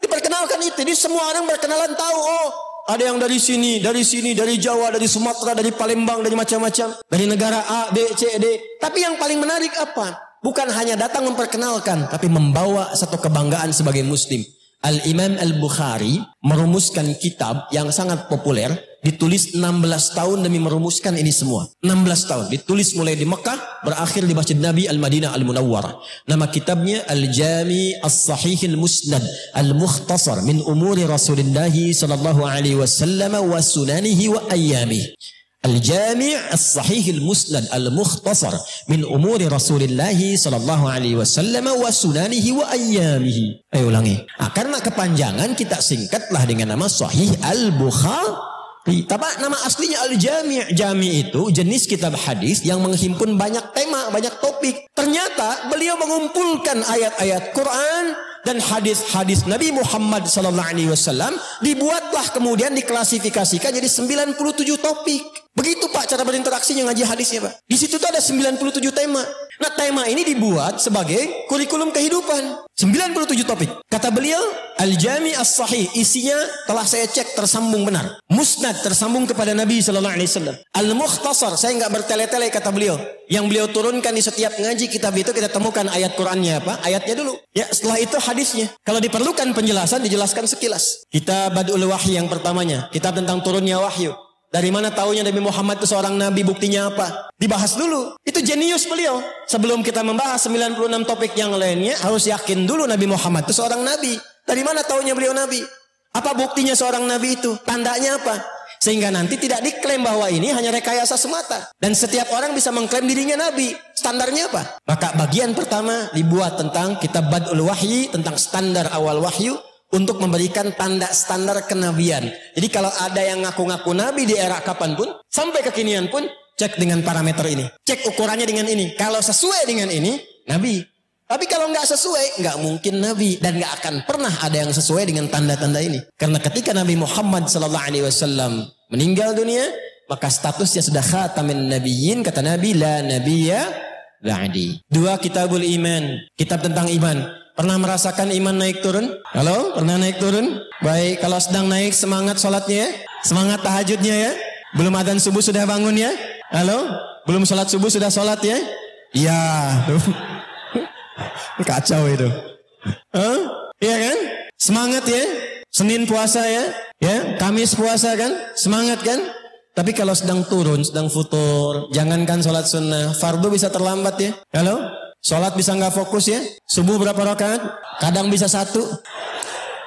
diperkenalkan itu, jadi semua orang berkenalan tahu, oh ada yang dari sini, dari Jawa, dari Sumatera, dari Palembang, dari macam-macam, dari negara A, B, C, D. Tapi yang paling menarik apa? Bukan hanya datang memperkenalkan, tapi membawa satu kebanggaan sebagai Muslim. Al-Imam Al-Bukhari merumuskan kitab yang sangat populer, ditulis 16 tahun demi merumuskan ini semua. 16 tahun, ditulis mulai di Mekah, berakhir di Masjid Nabi Al-Madinah Al-Munawwarah. Nama kitabnya Al-Jami As-Sahih Al-Musnad Al-Mukhtasar min Umuri Rasulullah sallallahu alaihi wasallam wa sunanihi wa ayyamihi. Al-Jami' As-Sahih Al-Musnad Al-Mukhtasar min Umuri Rasulullah sallallahu alaihi wasallam wa sunanihi wa ayyamihi. Ayo ulangi. Karena kepanjangan kita singkatlah dengan nama Sahih Al-Bukhari. Tapi nama aslinya Al-Jami'. Jami' itu jenis kitab hadis yang menghimpun banyak tema, banyak topik. Ternyata beliau mengumpulkan ayat-ayat Quran dan hadis-hadis Nabi Muhammad sallallahu alaihi wasallam, dibuatlah kemudian diklasifikasikan jadi 97 topik. Begitu Pak cara berinteraksinya ngaji hadisnya Pak. Di situ tuh ada 97 tema. Nah tema ini dibuat sebagai kurikulum kehidupan. 97 topik. Kata beliau, Al-Jami As-Sahih, isinya telah saya cek tersambung benar. Musnad tersambung kepada Nabi sallallahu alaihi wasallam. Al-Mukhtasar, saya enggak bertele-tele kata beliau. Yang beliau turunkan di setiap ngaji kitab itu kita temukan ayat Qur'annya apa? Ayatnya dulu. Ya, setelah itu hadisnya. Kalau diperlukan penjelasan dijelaskan sekilas. Kitab Bad'ul Wahyi yang pertamanya, kitab tentang turunnya wahyu. Dari mana taunya Nabi Muhammad itu seorang nabi, buktinya apa? Dibahas dulu. Itu jenius beliau. Sebelum kita membahas 96 topik yang lainnya, harus yakin dulu Nabi Muhammad itu seorang nabi. Dari mana taunya beliau nabi? Apa buktinya seorang nabi itu? Tandanya apa? Sehingga nanti tidak diklaim bahwa ini hanya rekayasa semata. Dan setiap orang bisa mengklaim dirinya nabi. Standarnya apa? Maka bagian pertama dibuat tentang kitab Bad'ul Wahyi, tentang standar awal wahyu, untuk memberikan tanda standar kenabian. Jadi kalau ada yang ngaku-ngaku nabi di era kapanpun, sampai kekinian pun, cek dengan parameter ini. Cek ukurannya dengan ini. Kalau sesuai dengan ini, nabi. Tapi kalau nggak sesuai, nggak mungkin nabi. Dan nggak akan pernah ada yang sesuai dengan tanda-tanda ini. Karena ketika Nabi Muhammad SAW meninggal dunia, maka statusnya sudah khatamin nabiyyin. Kata Nabi, la nabiyya ba'di. 2 kitabul iman. Kitab tentang iman. Pernah merasakan iman naik turun? Halo? Pernah naik turun? Baik, kalau sedang naik semangat sholatnya ya? Semangat tahajudnya ya? Belum adzan subuh sudah bangun ya? Halo? Belum sholat subuh sudah sholat ya? Iya. Kacau itu. Iya kan? Semangat ya? Senin puasa ya? Ya, Kamis puasa kan? Semangat kan? Tapi kalau sedang turun, sedang futur, jangankan sholat sunnah, fardu bisa terlambat ya? Halo? Sholat bisa nggak fokus ya? Subuh berapa rakaat? Kadang bisa 1.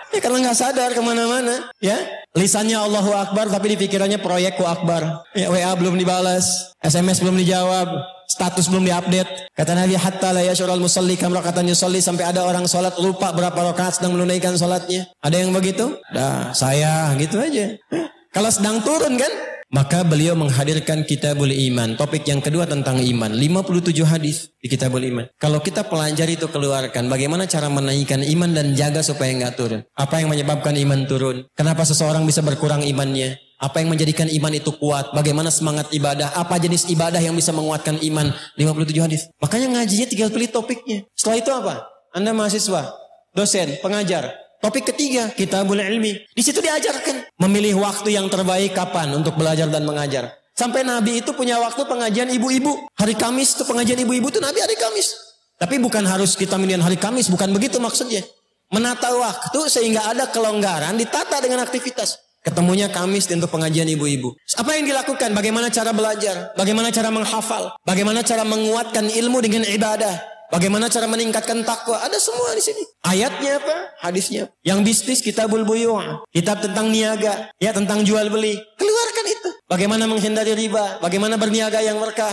Ya karena nggak sadar kemana-mana. Ya, lisannya Allahu Akbar tapi di pikirannya proyekku Akbar. Ya, WA belum dibalas, SMS belum dijawab, status belum diupdate. Kata Nabi, hatta la yashurul musalli kam rakatan yusalli, sampai ada orang sholat lupa berapa rakaat sedang menunaikan sholatnya. Ada yang begitu? Dah, saya gitu aja. Kalau sedang turun kan? Maka beliau menghadirkan Kitabul Iman. Topik yang kedua tentang iman. 57 hadis di Kitabul Iman. Kalau kita pelajari itu keluarkan. Bagaimana cara menaikkan iman dan jaga supaya nggak turun. Apa yang menyebabkan iman turun. Kenapa seseorang bisa berkurang imannya. Apa yang menjadikan iman itu kuat. Bagaimana semangat ibadah. Apa jenis ibadah yang bisa menguatkan iman. 57 hadis. Makanya ngajinya tinggal pilih topiknya. Setelah itu apa? Anda mahasiswa, dosen, pengajar. Topik ketiga, Kitabul Ilmi. Di situ diajarkan memilih waktu yang terbaik kapan untuk belajar dan mengajar. Sampai Nabi itu punya waktu pengajian ibu-ibu. Hari Kamis itu pengajian ibu-ibu itu Nabi hari Kamis. Tapi bukan harus kita milih hari Kamis, bukan begitu maksudnya. Menata waktu sehingga ada kelonggaran, ditata dengan aktivitas. Ketemunya Kamis untuk pengajian ibu-ibu. Apa yang dilakukan? Bagaimana cara belajar? Bagaimana cara menghafal? Bagaimana cara menguatkan ilmu dengan ibadah? Bagaimana cara meningkatkan takwa? Ada semua di sini. Ayatnya apa? Hadisnya. Yang bisnis Kitabul Buyu', kitab tentang niaga, ya tentang jual beli. Keluarkan itu. Bagaimana menghindari riba? Bagaimana berniaga yang berkah?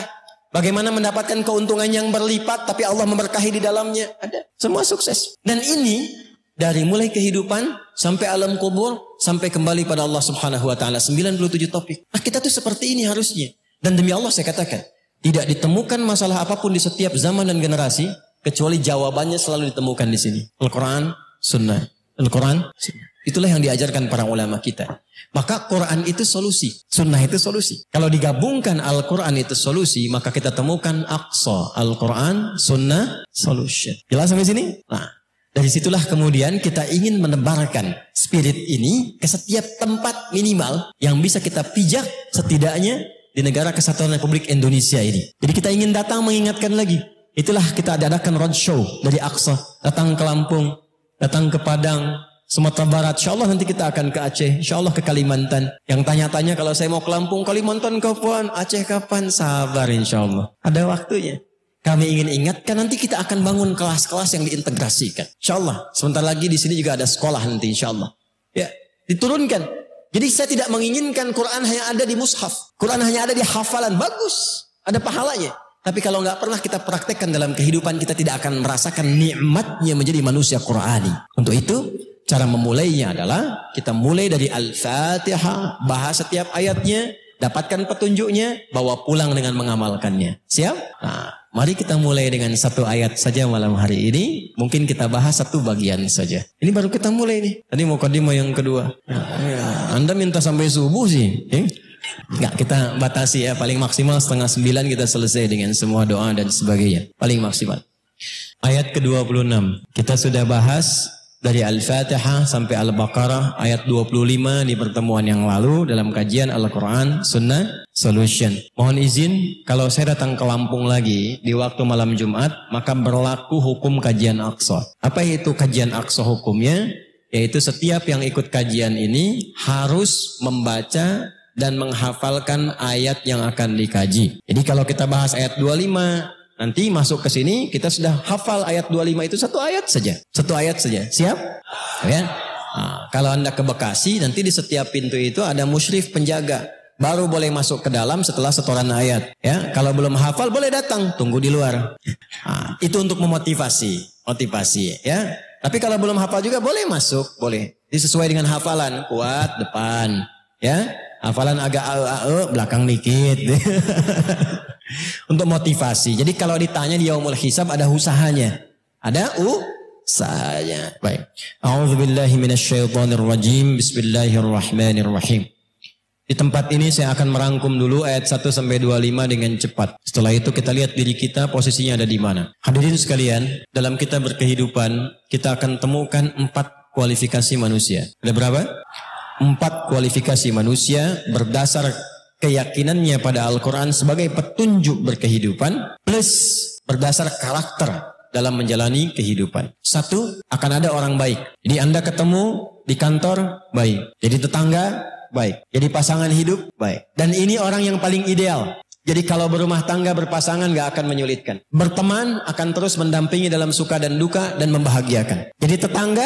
Bagaimana mendapatkan keuntungan yang berlipat tapi Allah memberkahi di dalamnya? Ada. Semua sukses. Dan ini dari mulai kehidupan sampai alam kubur sampai kembali pada Allah Subhanahu wa taala. 97 topik. Nah, kita tuh seperti ini harusnya. Dan demi Allah saya katakan, tidak ditemukan masalah apapun di setiap zaman dan generasi kecuali jawabannya selalu ditemukan di sini. Al-Quran, Sunnah. Al-Quran, Sunnah. Itulah yang diajarkan para ulama kita. Maka Quran itu solusi, Sunnah itu solusi. Kalau digabungkan Al-Quran itu solusi, maka kita temukan Aqsa. Al-Quran, Sunnah, solution. Jelas sampai sini? Nah, dari situlah kemudian kita ingin menebarkan spirit ini ke setiap tempat minimal yang bisa kita pijak setidaknya di negara Kesatuan Republik Indonesia ini. Jadi kita ingin datang mengingatkan lagi. Itulah kita adakan roadshow dari Aqsa. Datang ke Lampung, datang ke Padang, Sumatera Barat. Insya Allah nanti kita akan ke Aceh. Insya Allah ke Kalimantan. Yang tanya-tanya kalau saya mau ke Lampung, Kalimantan kapan? Aceh kapan? Sabar insya Allah. Ada waktunya. Kami ingin ingatkan nanti kita akan bangun kelas-kelas yang diintegrasikan. Insya Allah. Sebentar lagi di sini juga ada sekolah nanti insya Allah. Ya, diturunkan. Jadi saya tidak menginginkan Quran hanya ada di mushaf. Quran hanya ada di hafalan. Bagus. Ada pahalanya. Tapi kalau nggak pernah kita praktekkan dalam kehidupan, kita tidak akan merasakan nikmatnya menjadi manusia Qurani. Untuk itu, cara memulainya adalah kita mulai dari Al-Fatihah. Bahas setiap ayatnya. Dapatkan petunjuknya. Bawa pulang dengan mengamalkannya. Siap? Nah, mari kita mulai dengan satu ayat saja malam hari ini. Mungkin kita bahas satu bagian saja. Ini baru kita mulai nih. Tadi mau mukadimah yang kedua. Anda minta sampai subuh sih. Enggak, kita batasi ya. Paling maksimal 8:30 kita selesai dengan semua doa dan sebagainya. Paling maksimal. Ayat ke-26. Kita sudah bahas dari Al-Fatihah sampai Al-Baqarah ayat 25 di pertemuan yang lalu dalam kajian Al-Quran, Sunnah, Solution. Mohon izin kalau saya datang ke Lampung lagi di waktu malam Jumat, maka berlaku hukum kajian Aqsa. Apa itu kajian Aqsa hukumnya? Yaitu setiap yang ikut kajian ini harus membaca dan menghafalkan ayat yang akan dikaji. Jadi kalau kita bahas ayat 25, nanti masuk ke sini kita sudah hafal ayat 25 itu satu ayat saja. Satu ayat saja. Siap? Ya. Nah, kalau Anda ke Bekasi nanti di setiap pintu itu ada musyrif penjaga. Baru boleh masuk ke dalam setelah setoran ayat. Ya, kalau belum hafal boleh datang, tunggu di luar. Nah, itu untuk memotivasi, ya. Tapi kalau belum hafal juga boleh masuk, boleh. Sesuai dengan hafalan, kuat depan, ya. Hafalan agak belakang dikit. Untuk motivasi. Jadi kalau ditanya di yaumul hisab ada usahanya. Ada usahanya. Baik. A'udzubillahi minasyaitonirrajim. Bismillahirrahmanirrahim. Di tempat ini saya akan merangkum dulu ayat 1 sampai 25 dengan cepat. Setelah itu kita lihat diri kita posisinya ada di mana. Hadirin sekalian, dalam kita berkehidupan kita akan temukan 4 kualifikasi manusia. Ada berapa? 4 kualifikasi manusia berdasar keyakinannya pada Al-Quran sebagai petunjuk berkehidupan plus berdasar karakter dalam menjalani kehidupan. 1, akan ada orang baik. Jadi Anda ketemu di kantor, baik. Jadi tetangga, baik. Jadi pasangan hidup, baik. Dan ini orang yang paling ideal. Jadi kalau berumah tangga, berpasangan gak akan menyulitkan. Berteman akan terus mendampingi dalam suka dan duka dan membahagiakan. Jadi tetangga,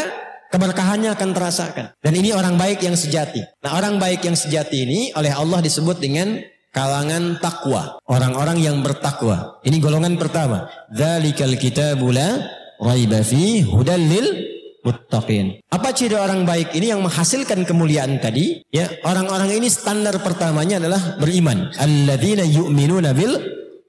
keberkahannya akan terasakan. Dan ini orang baik yang sejati. Nah, orang baik yang sejati ini oleh Allah disebut dengan kalangan takwa. Orang-orang yang bertakwa. Ini golongan pertama. Dzalikal kitabu la raiba fihi hudal lil muttaqin. Apa ciri orang baik ini yang menghasilkan kemuliaan tadi? Ya, orang-orang ini standar pertamanya adalah beriman. Alladzina yu'minuna bil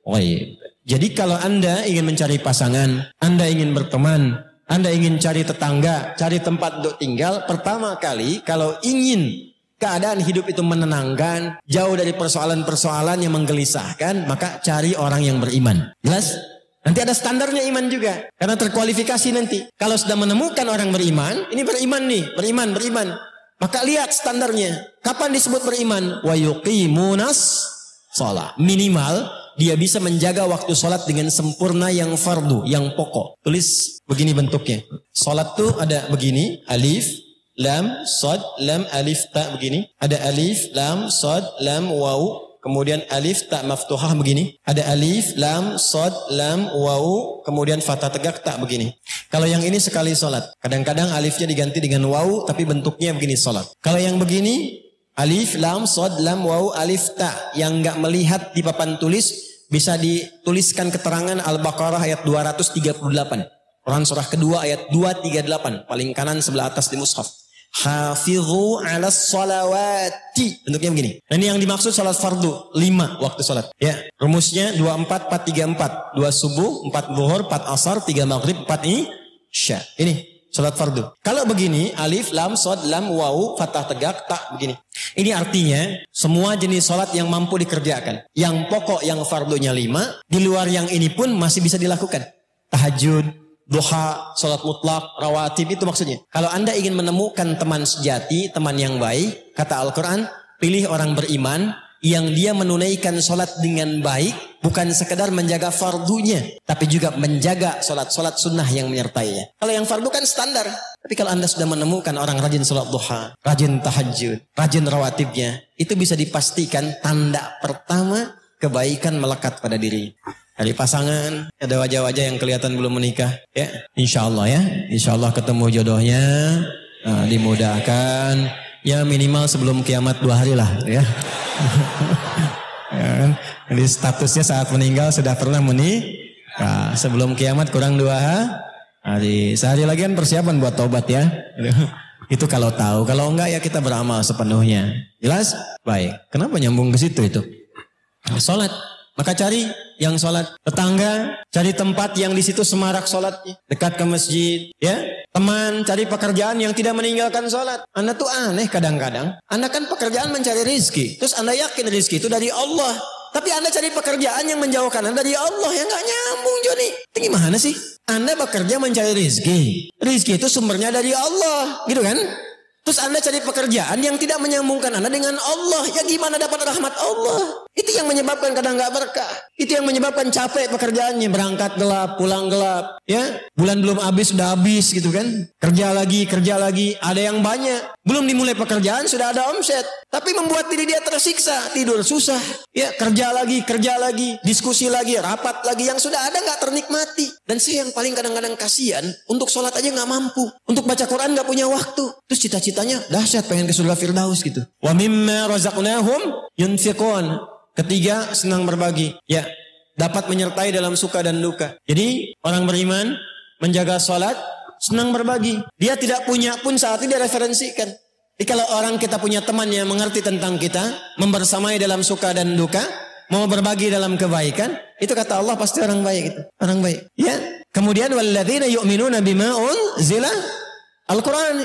ghaib. Jadi kalau Anda ingin mencari pasangan, Anda ingin berteman, Anda ingin cari tetangga, cari tempat untuk tinggal, pertama kali kalau ingin keadaan hidup itu menenangkan, jauh dari persoalan-persoalan yang menggelisahkan, maka cari orang yang beriman. Jelas? Nanti ada standarnya iman juga. Karena terkualifikasi nanti. Kalau sudah menemukan orang beriman, ini beriman nih, beriman. Maka lihat standarnya. Kapan disebut beriman? Wa yuqimunas shalah. Minimal dia bisa menjaga waktu sholat dengan sempurna yang fardu, yang pokok. Tulis begini bentuknya. Sholat tuh ada begini, alif, lam, shad, lam, alif, ta begini. Ada alif, lam, shad, lam, waw. Kemudian alif tak maftuhah begini. Ada alif, lam, shad, lam, waw. Kemudian fathah tegak tak begini. Kalau yang ini sekali sholat. Kadang-kadang alifnya diganti dengan waw. Tapi bentuknya begini sholat. Kalau yang begini alif, lam, shad, lam, waw, alif tak. Yang enggak melihat di papan tulis bisa dituliskan keterangan Al-Baqarah ayat 238. Quran surah kedua ayat 238. Paling kanan sebelah atas di mushaf. Hafidhu ala sholawati. Bentuknya begini. Nah, ini yang dimaksud sholat fardu 5 waktu sholat. Ya, rumusnya 24, 4, 3, 4. 2 subuh, 4 zuhur, 4 asar, 3 maghrib, 4 isya. Ini sholat fardu. Kalau begini, alif, lam, shad, lam, waw, fathah tegak, tak begini. Ini artinya semua jenis sholat yang mampu dikerjakan. Yang pokok yang fardunya 5. Di luar yang ini pun masih bisa dilakukan. Tahajud, duha, sholat mutlak, rawatib, itu maksudnya. Kalau Anda ingin menemukan teman sejati, teman yang baik, kata Al-Quran, pilih orang beriman yang dia menunaikan sholat dengan baik, bukan sekedar menjaga fardunya, tapi juga menjaga sholat sunnah yang menyertainya. Kalau yang fardu kan standar. Tapi kalau Anda sudah menemukan orang rajin sholat duha, rajin tahajud, rajin rawatibnya, itu bisa dipastikan tanda pertama kebaikan melekat pada diri. Dari pasangan, ada wajah-wajah yang kelihatan belum menikah. Ya, insya Allah ya. Insya Allah ketemu jodohnya, dimudahkan. Ya minimal sebelum kiamat 2 hari lah. Ya. Ya, jadi statusnya saat meninggal sudah pernah menikah. Sebelum kiamat kurang 2 hari. Sehari lagi kan persiapan buat taubat ya. Itu kalau tahu. Kalau enggak ya kita beramal sepenuhnya. Jelas? Baik. Kenapa nyambung ke situ itu? Sholat. Maka cari yang sholat. Tetangga, cari tempat yang di situ semarak sholatnya. Dekat ke masjid. Ya. Teman, cari pekerjaan yang tidak meninggalkan sholat. Anda tuh aneh kadang-kadang. Anda kan pekerjaan mencari rizki. Terus Anda yakin rizki itu dari Allah. Tapi Anda cari pekerjaan yang menjauhkan Anda dari Allah. Ya gak nyambung Joni. Itu gimana sih? Anda bekerja mencari rizki. Rizki itu sumbernya dari Allah. Gitu kan? Terus Anda cari pekerjaan yang tidak menyambungkan Anda dengan Allah. Ya gimana dapat rahmat Allah? Itu yang menyebabkan kadang gak berkah. Itu yang menyebabkan capek pekerjaannya. Berangkat gelap, pulang gelap. Ya, bulan belum habis sudah habis gitu kan. Kerja lagi. Ada yang banyak. Belum dimulai pekerjaan sudah ada omset. Tapi membuat diri dia tersiksa. Tidur susah. Ya, kerja lagi. Diskusi lagi, rapat lagi. Yang sudah ada gak ternikmati. Dan saya yang paling kadang-kadang kasihan. Untuk sholat aja gak mampu. Untuk baca Quran gak punya waktu. Terus cita-citanya dahsyat pengen ke surga Firdaus gitu. Wa mimma razaqnahum yunfiqun. Ketiga, senang berbagi. Ya, dapat menyertai dalam suka dan duka. Jadi, orang beriman menjaga sholat, senang berbagi. Dia tidak punya pun saat itu dia referensikan. Jadi kalau orang kita punya teman yang mengerti tentang kita, membersamai dalam suka dan duka, mau berbagi dalam kebaikan, itu kata Allah pasti orang baik itu. Orang baik. Ya. Kemudian walladzina yu'minuna bima unzila Al-Quran.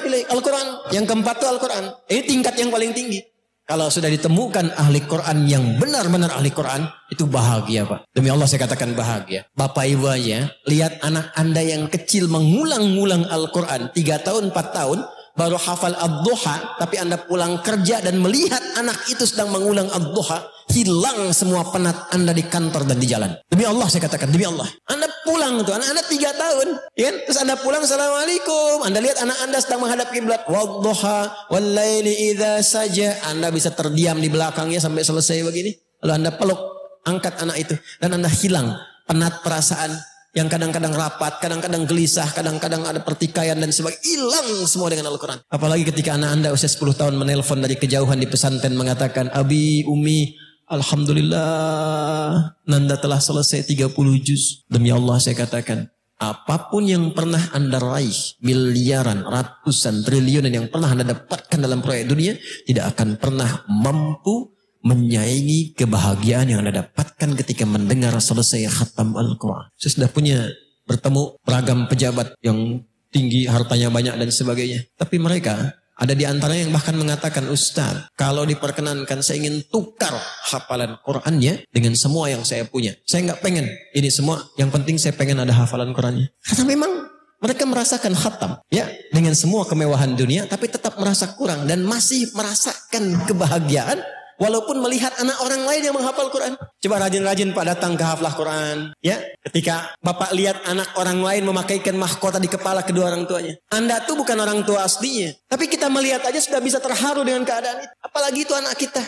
Yang keempat itu Al-Quran. Ini tingkat yang paling tinggi. Kalau sudah ditemukan ahli Quran yang benar-benar ahli Quran, itu bahagia Pak. Demi Allah saya katakan bahagia. Bapak Ibu aja, lihat anak Anda yang kecil mengulang-ulang Al-Quran. 3 tahun, 4 tahun, baru hafal ad-duha. Tapi Anda pulang kerja dan melihat anak itu sedang mengulang ad-duha. Hilang semua penat Anda di kantor dan di jalan. Demi Allah saya katakan, demi Allah. Anda pulang tuh, anak Anda 3 tahun. Ya? Terus Anda pulang, Assalamualaikum. Anda lihat anak Anda sedang menghadap kiblat. Wadduha, wallaili idha saja. Anda bisa terdiam di belakangnya sampai selesai begini. Lalu Anda peluk. angkat anak itu. Dan Anda hilang penat perasaan yang kadang-kadang rapat, kadang-kadang gelisah, kadang-kadang ada pertikaian dan sebagainya. Hilang semua dengan Al-Quran. Apalagi ketika anak Anda usia 10 tahun menelpon dari kejauhan di pesantren mengatakan, Abi, Umi, Alhamdulillah, Nanda telah selesai 30 juz. Demi Allah saya katakan, apapun yang pernah Anda raih, miliaran, ratusan, triliunan yang pernah Anda dapatkan dalam proyek dunia, tidak akan pernah mampu menyaingi kebahagiaan yang Anda dapatkan ketika mendengar selesai khatam Al-Quran. Saya sudah punya bertemu beragam pejabat yang tinggi, hartanya banyak dan sebagainya. Tapi mereka ada di antaranya yang bahkan mengatakan, Ustaz, kalau diperkenankan saya ingin tukar hafalan Qurannya dengan semua yang saya punya. Saya nggak pengen ini semua, yang penting saya pengen ada hafalan Qurannya. Karena memang mereka merasakan khatam, ya, dengan semua kemewahan dunia, tapi tetap merasa kurang dan masih merasakan kebahagiaan walaupun melihat anak orang lain yang menghafal Quran. Coba rajin-rajin Pak datang ke haflah Quran. Ya, ketika Bapak lihat anak orang lain memakaikan mahkota di kepala kedua orang tuanya. Anda tuh bukan orang tua aslinya. Tapi kita melihat aja sudah bisa terharu dengan keadaan itu. Apalagi itu anak kita.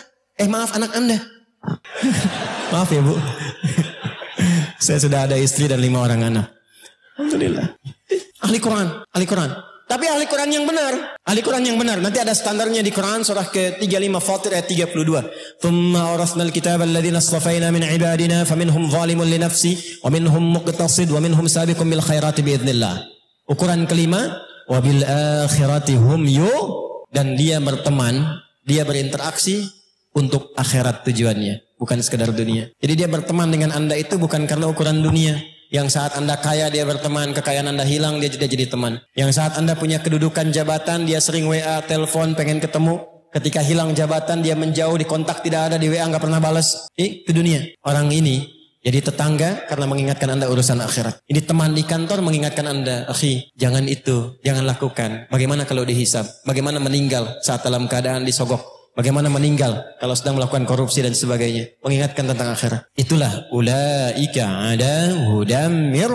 Maaf, anak Anda. Maaf ya Bu. Saya sudah ada istri dan 5 orang anak. Alhamdulillah. Ahli Quran, ahli Quran. Tapi ahli Quran yang benar. Ahli Quran yang benar. Nanti ada standarnya di Quran surah ke-35 Fatir ayat 32. Thumma awrasnal kitab alladhina astafaina min ibadina faminhum zalimun li nafsi wa minhum muqtasid wa minhum sabiqun bil khairati biidznillah. Ukuran kelima, wa bil akhirati hum dan dia berteman, dia berinteraksi untuk akhirat tujuannya, bukan sekedar dunia. Jadi dia berteman dengan Anda itu bukan karena ukuran dunia. Yang saat Anda kaya dia berteman, kekayaan Anda hilang dia jadi teman. Yang saat Anda punya kedudukan jabatan dia sering WA, telepon, pengen ketemu. Ketika hilang jabatan dia menjauh, di kontak tidak ada, di WA nggak pernah balas. Itu dunia. Orang ini jadi tetangga karena mengingatkan Anda urusan akhirat. Ini teman di kantor mengingatkan Anda, akhi, jangan itu, jangan lakukan. Bagaimana kalau dihisab? Bagaimana meninggal saat dalam keadaan disogok? Bagaimana meninggal kalau sedang melakukan korupsi dan sebagainya. Mengingatkan tentang akhirat. Itulah ulaika ada hudamir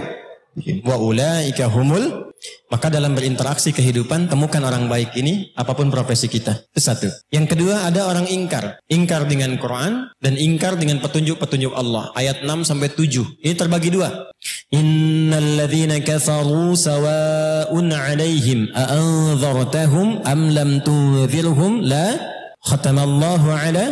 wa ulaika humul. Maka dalam berinteraksi kehidupan temukan orang baik ini apapun profesi kita. Itu satu. Yang kedua ada orang ingkar. Ingkar dengan Quran dan ingkar dengan petunjuk-petunjuk Allah. Ayat 6 sampai 7. Ini terbagi 2. Innal ladzina kafaru sawa'un 'alaihim a anzartahum am lam tunzirhum la khatamallahu ala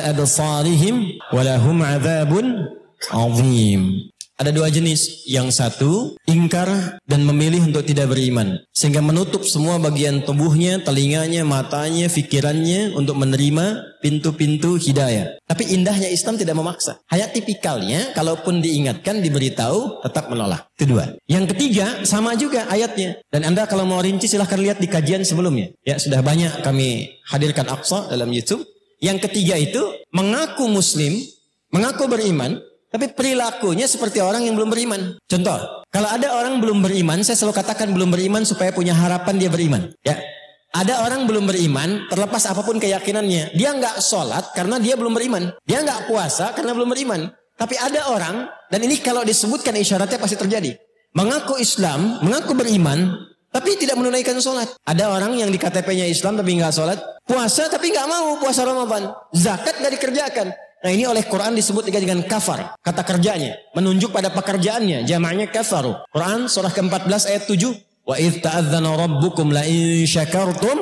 absarihim walahum adzabun azim. Ada 2 jenis. Yang satu, ingkar dan memilih untuk tidak beriman. Sehingga menutup semua bagian tubuhnya, telinganya, matanya, fikirannya untuk menerima pintu-pintu hidayah. Tapi indahnya Islam tidak memaksa. Hanya tipikalnya, kalaupun diingatkan, diberitahu, tetap menolak. Itu 2. Yang ketiga, sama juga ayatnya. Dan Anda kalau mau rinci silahkan lihat di kajian sebelumnya. Ya, sudah banyak kami hadirkan Aqsa dalam YouTube. Yang ketiga itu, mengaku muslim, mengaku beriman, tapi perilakunya seperti orang yang belum beriman. Contoh, kalau ada orang belum beriman, saya selalu katakan belum beriman supaya punya harapan dia beriman. Ya, ada orang belum beriman, terlepas apapun keyakinannya, dia nggak sholat karena dia belum beriman. Dia nggak puasa karena belum beriman. Tapi ada orang, dan ini kalau disebutkan isyaratnya pasti terjadi. Mengaku Islam, mengaku beriman, tapi tidak menunaikan sholat. Ada orang yang di KTP-nya Islam tapi nggak sholat, puasa tapi nggak mau puasa Ramadan, zakat nggak dikerjakan. Nah ini oleh Quran disebut dengan kafar. Kata kerjanya. Menunjuk pada pekerjaannya. Jamaknya kafaru. Quran surah ke-14 ayat 7. Wa idh ta'adzana rabbukum la in syakartum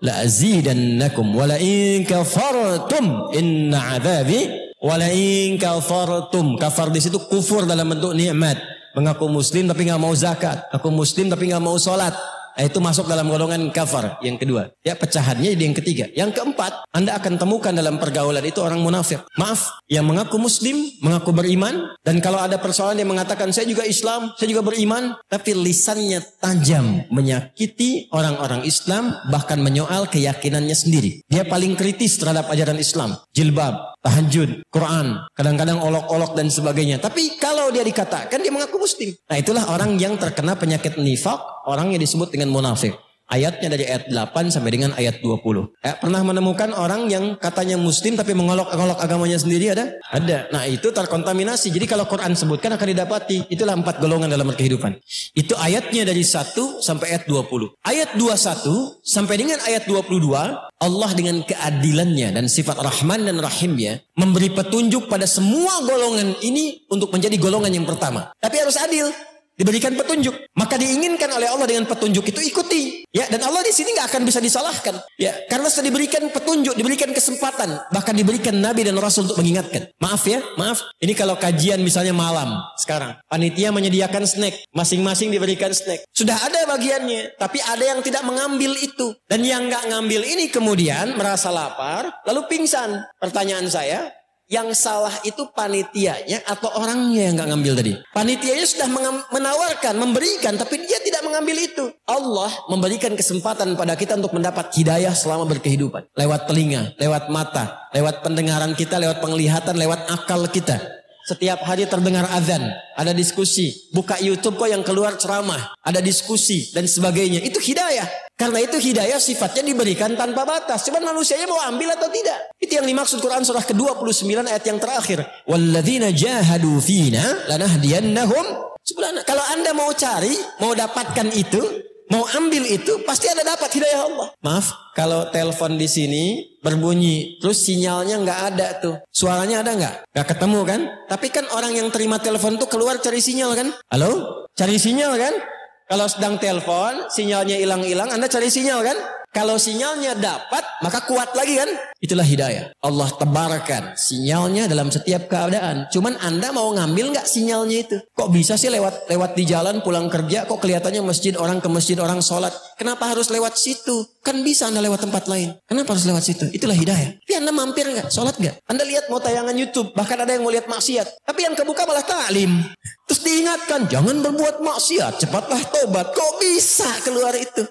la azidannakum. Wa la in kafartum inna azabi. Wa la in kafartum. Kafar di situ kufur dalam bentuk nikmat. Mengaku muslim tapi nggak mau zakat. Aku muslim tapi nggak mau sholat. Itu masuk dalam golongan kafar. Yang kedua. Ya, pecahannya jadi yang ketiga. Yang keempat, Anda akan temukan dalam pergaulan itu orang munafik. Maaf, yang mengaku muslim, mengaku beriman. Dan kalau ada persoalan yang mengatakan saya juga Islam, saya juga beriman. Tapi lisannya tajam, menyakiti orang-orang Islam, bahkan menyoal keyakinannya sendiri. Dia paling kritis terhadap ajaran Islam. Jilbab, tahajud, Quran, kadang-kadang olok-olok dan sebagainya. Tapi kalau dia dikatakan dia mengaku muslim. Nah itulah orang yang terkena penyakit nifak, orang yang disebut dengan munafik. Ayatnya dari ayat 8 sampai dengan ayat 20. Pernah menemukan orang yang katanya muslim tapi mengolok-olok agamanya sendiri ada? Ada. Nah itu terkontaminasi. Jadi kalau Quran sebutkan akan didapati. Itulah 4 golongan dalam kehidupan. Itu ayatnya dari 1 sampai ayat 20. Ayat 21 sampai dengan ayat 22. Allah dengan keadilannya dan sifat Rahman dan Rahimnya memberi petunjuk pada semua golongan ini untuk menjadi golongan yang pertama. Tapi harus adil. Diberikan petunjuk, maka diinginkan oleh Allah dengan petunjuk itu ikuti, ya. Dan Allah di sini nggak akan bisa disalahkan, ya, karena sudah diberikan petunjuk, diberikan kesempatan, bahkan diberikan Nabi dan Rasul untuk mengingatkan. Maaf ya, maaf. Ini kalau kajian misalnya malam sekarang, panitia menyediakan snack, masing-masing diberikan snack. Sudah ada bagiannya, tapi ada yang tidak mengambil itu, dan yang nggak ngambil ini kemudian merasa lapar, lalu pingsan. Pertanyaan saya. Yang salah itu panitianya atau orangnya yang gak ngambil tadi? Panitianya sudah menawarkan, memberikan, tapi dia tidak mengambil itu. Allah memberikan kesempatan pada kita untuk mendapat hidayah selama berkehidupan. Lewat telinga, lewat mata, lewat pendengaran kita, lewat penglihatan, lewat akal kita. Setiap hari terdengar azan, ada diskusi. Buka YouTube kok yang keluar ceramah, ada diskusi dan sebagainya. Itu hidayah. Karena itu hidayah sifatnya diberikan tanpa batas. Cuman manusianya mau ambil atau tidak. Itu yang dimaksud Quran surah ke-29 ayat yang terakhir. Walladzina jahadu fina lanahdiyannahum subulana. Kalau Anda mau cari, mau dapatkan itu, mau ambil itu, pasti Anda dapat hidayah Allah. Maaf, kalau telepon di sini berbunyi, terus sinyalnya nggak ada tuh. Suaranya ada nggak? Nggak ketemu kan? Tapi kan orang yang terima telepon tuh keluar cari sinyal kan? Halo? Cari sinyal kan? Kalau sedang telepon, sinyalnya hilang-hilang, Anda cari sinyal kan? Kalau sinyalnya dapat, maka kuat lagi kan? Itulah hidayah. Allah tebarkan sinyalnya dalam setiap keadaan. Cuman Anda mau ngambil nggak sinyalnya itu? Kok bisa sih lewat di jalan pulang kerja, kok kelihatannya masjid orang ke masjid orang sholat? Kenapa harus lewat situ? Kan bisa Anda lewat tempat lain. Kenapa harus lewat situ? Itulah hidayah. Tapi Anda mampir nggak? Sholat nggak? Anda lihat mau tayangan YouTube, bahkan ada yang mau lihat maksiat. Tapi yang kebuka malah ta'lim. Terus diingatkan, jangan berbuat maksiat, cepatlah tobat. Kok bisa keluar itu?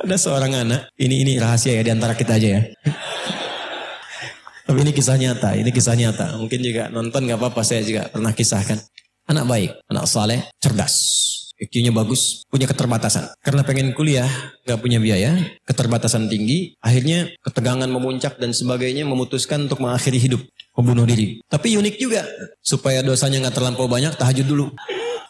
Ada seorang anak, ini rahasia ya di antara kita aja ya. Tapi ini kisah nyata. Mungkin juga nonton gak apa-apa, saya juga pernah kisahkan. Anak baik, anak saleh, cerdas. IQ-nya bagus, punya keterbatasan. Karena pengen kuliah, gak punya biaya, keterbatasan tinggi, akhirnya ketegangan memuncak dan sebagainya, memutuskan untuk mengakhiri hidup, membunuh diri. Tapi unik juga, supaya dosanya gak terlampau banyak, tahajud dulu.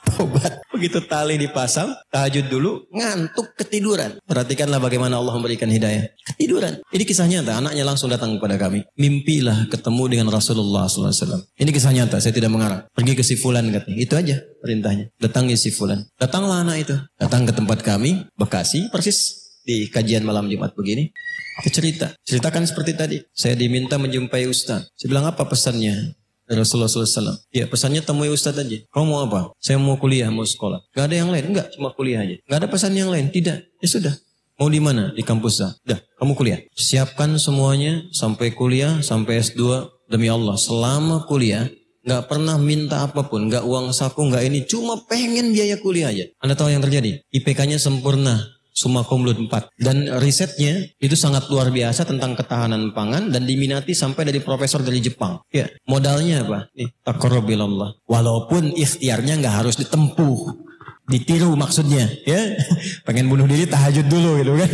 Tobat. Begitu tali dipasang, tahajud dulu, ngantuk ketiduran. Perhatikanlah bagaimana Allah memberikan hidayah. Ketiduran. Ini kisah nyata, anaknya langsung datang kepada kami. Mimpilah ketemu dengan Rasulullah SAW. Ini kisah nyata, saya tidak mengarang. Pergi ke si fulan katanya. Itu aja perintahnya. Datangi si fulan. Datanglah anak itu. Datang ke tempat kami, Bekasi, persis di kajian malam Jumat begini. Kita ceritakan seperti tadi. Saya diminta menjumpai Ustaz. Saya bilang apa pesannya? Rasulullah SAW. Ya pesannya temui Ustaz aja. Kamu mau apa? Saya mau kuliah, mau sekolah. Gak ada yang lain? Enggak, cuma kuliah aja. Gak ada pesan yang lain? Tidak. Ya sudah. Mau di mana? Di kampus. Dah, kamu kuliah. Siapkan semuanya sampai kuliah, sampai S2. Demi Allah, selama kuliah, gak pernah minta apapun. Gak uang saku, gak ini. Cuma pengen biaya kuliah aja. Anda tahu yang terjadi? IPK-nya sempurna. Summa cum laude 4. Dan risetnya itu sangat luar biasa tentang ketahanan pangan dan diminati sampai dari profesor dari Jepang. Ya, modalnya apa? Nih, taqarrubillah. Walaupun ikhtiarnya nggak harus ditempuh. Ditiru maksudnya, ya. Pengen bunuh diri tahajud dulu gitu kan.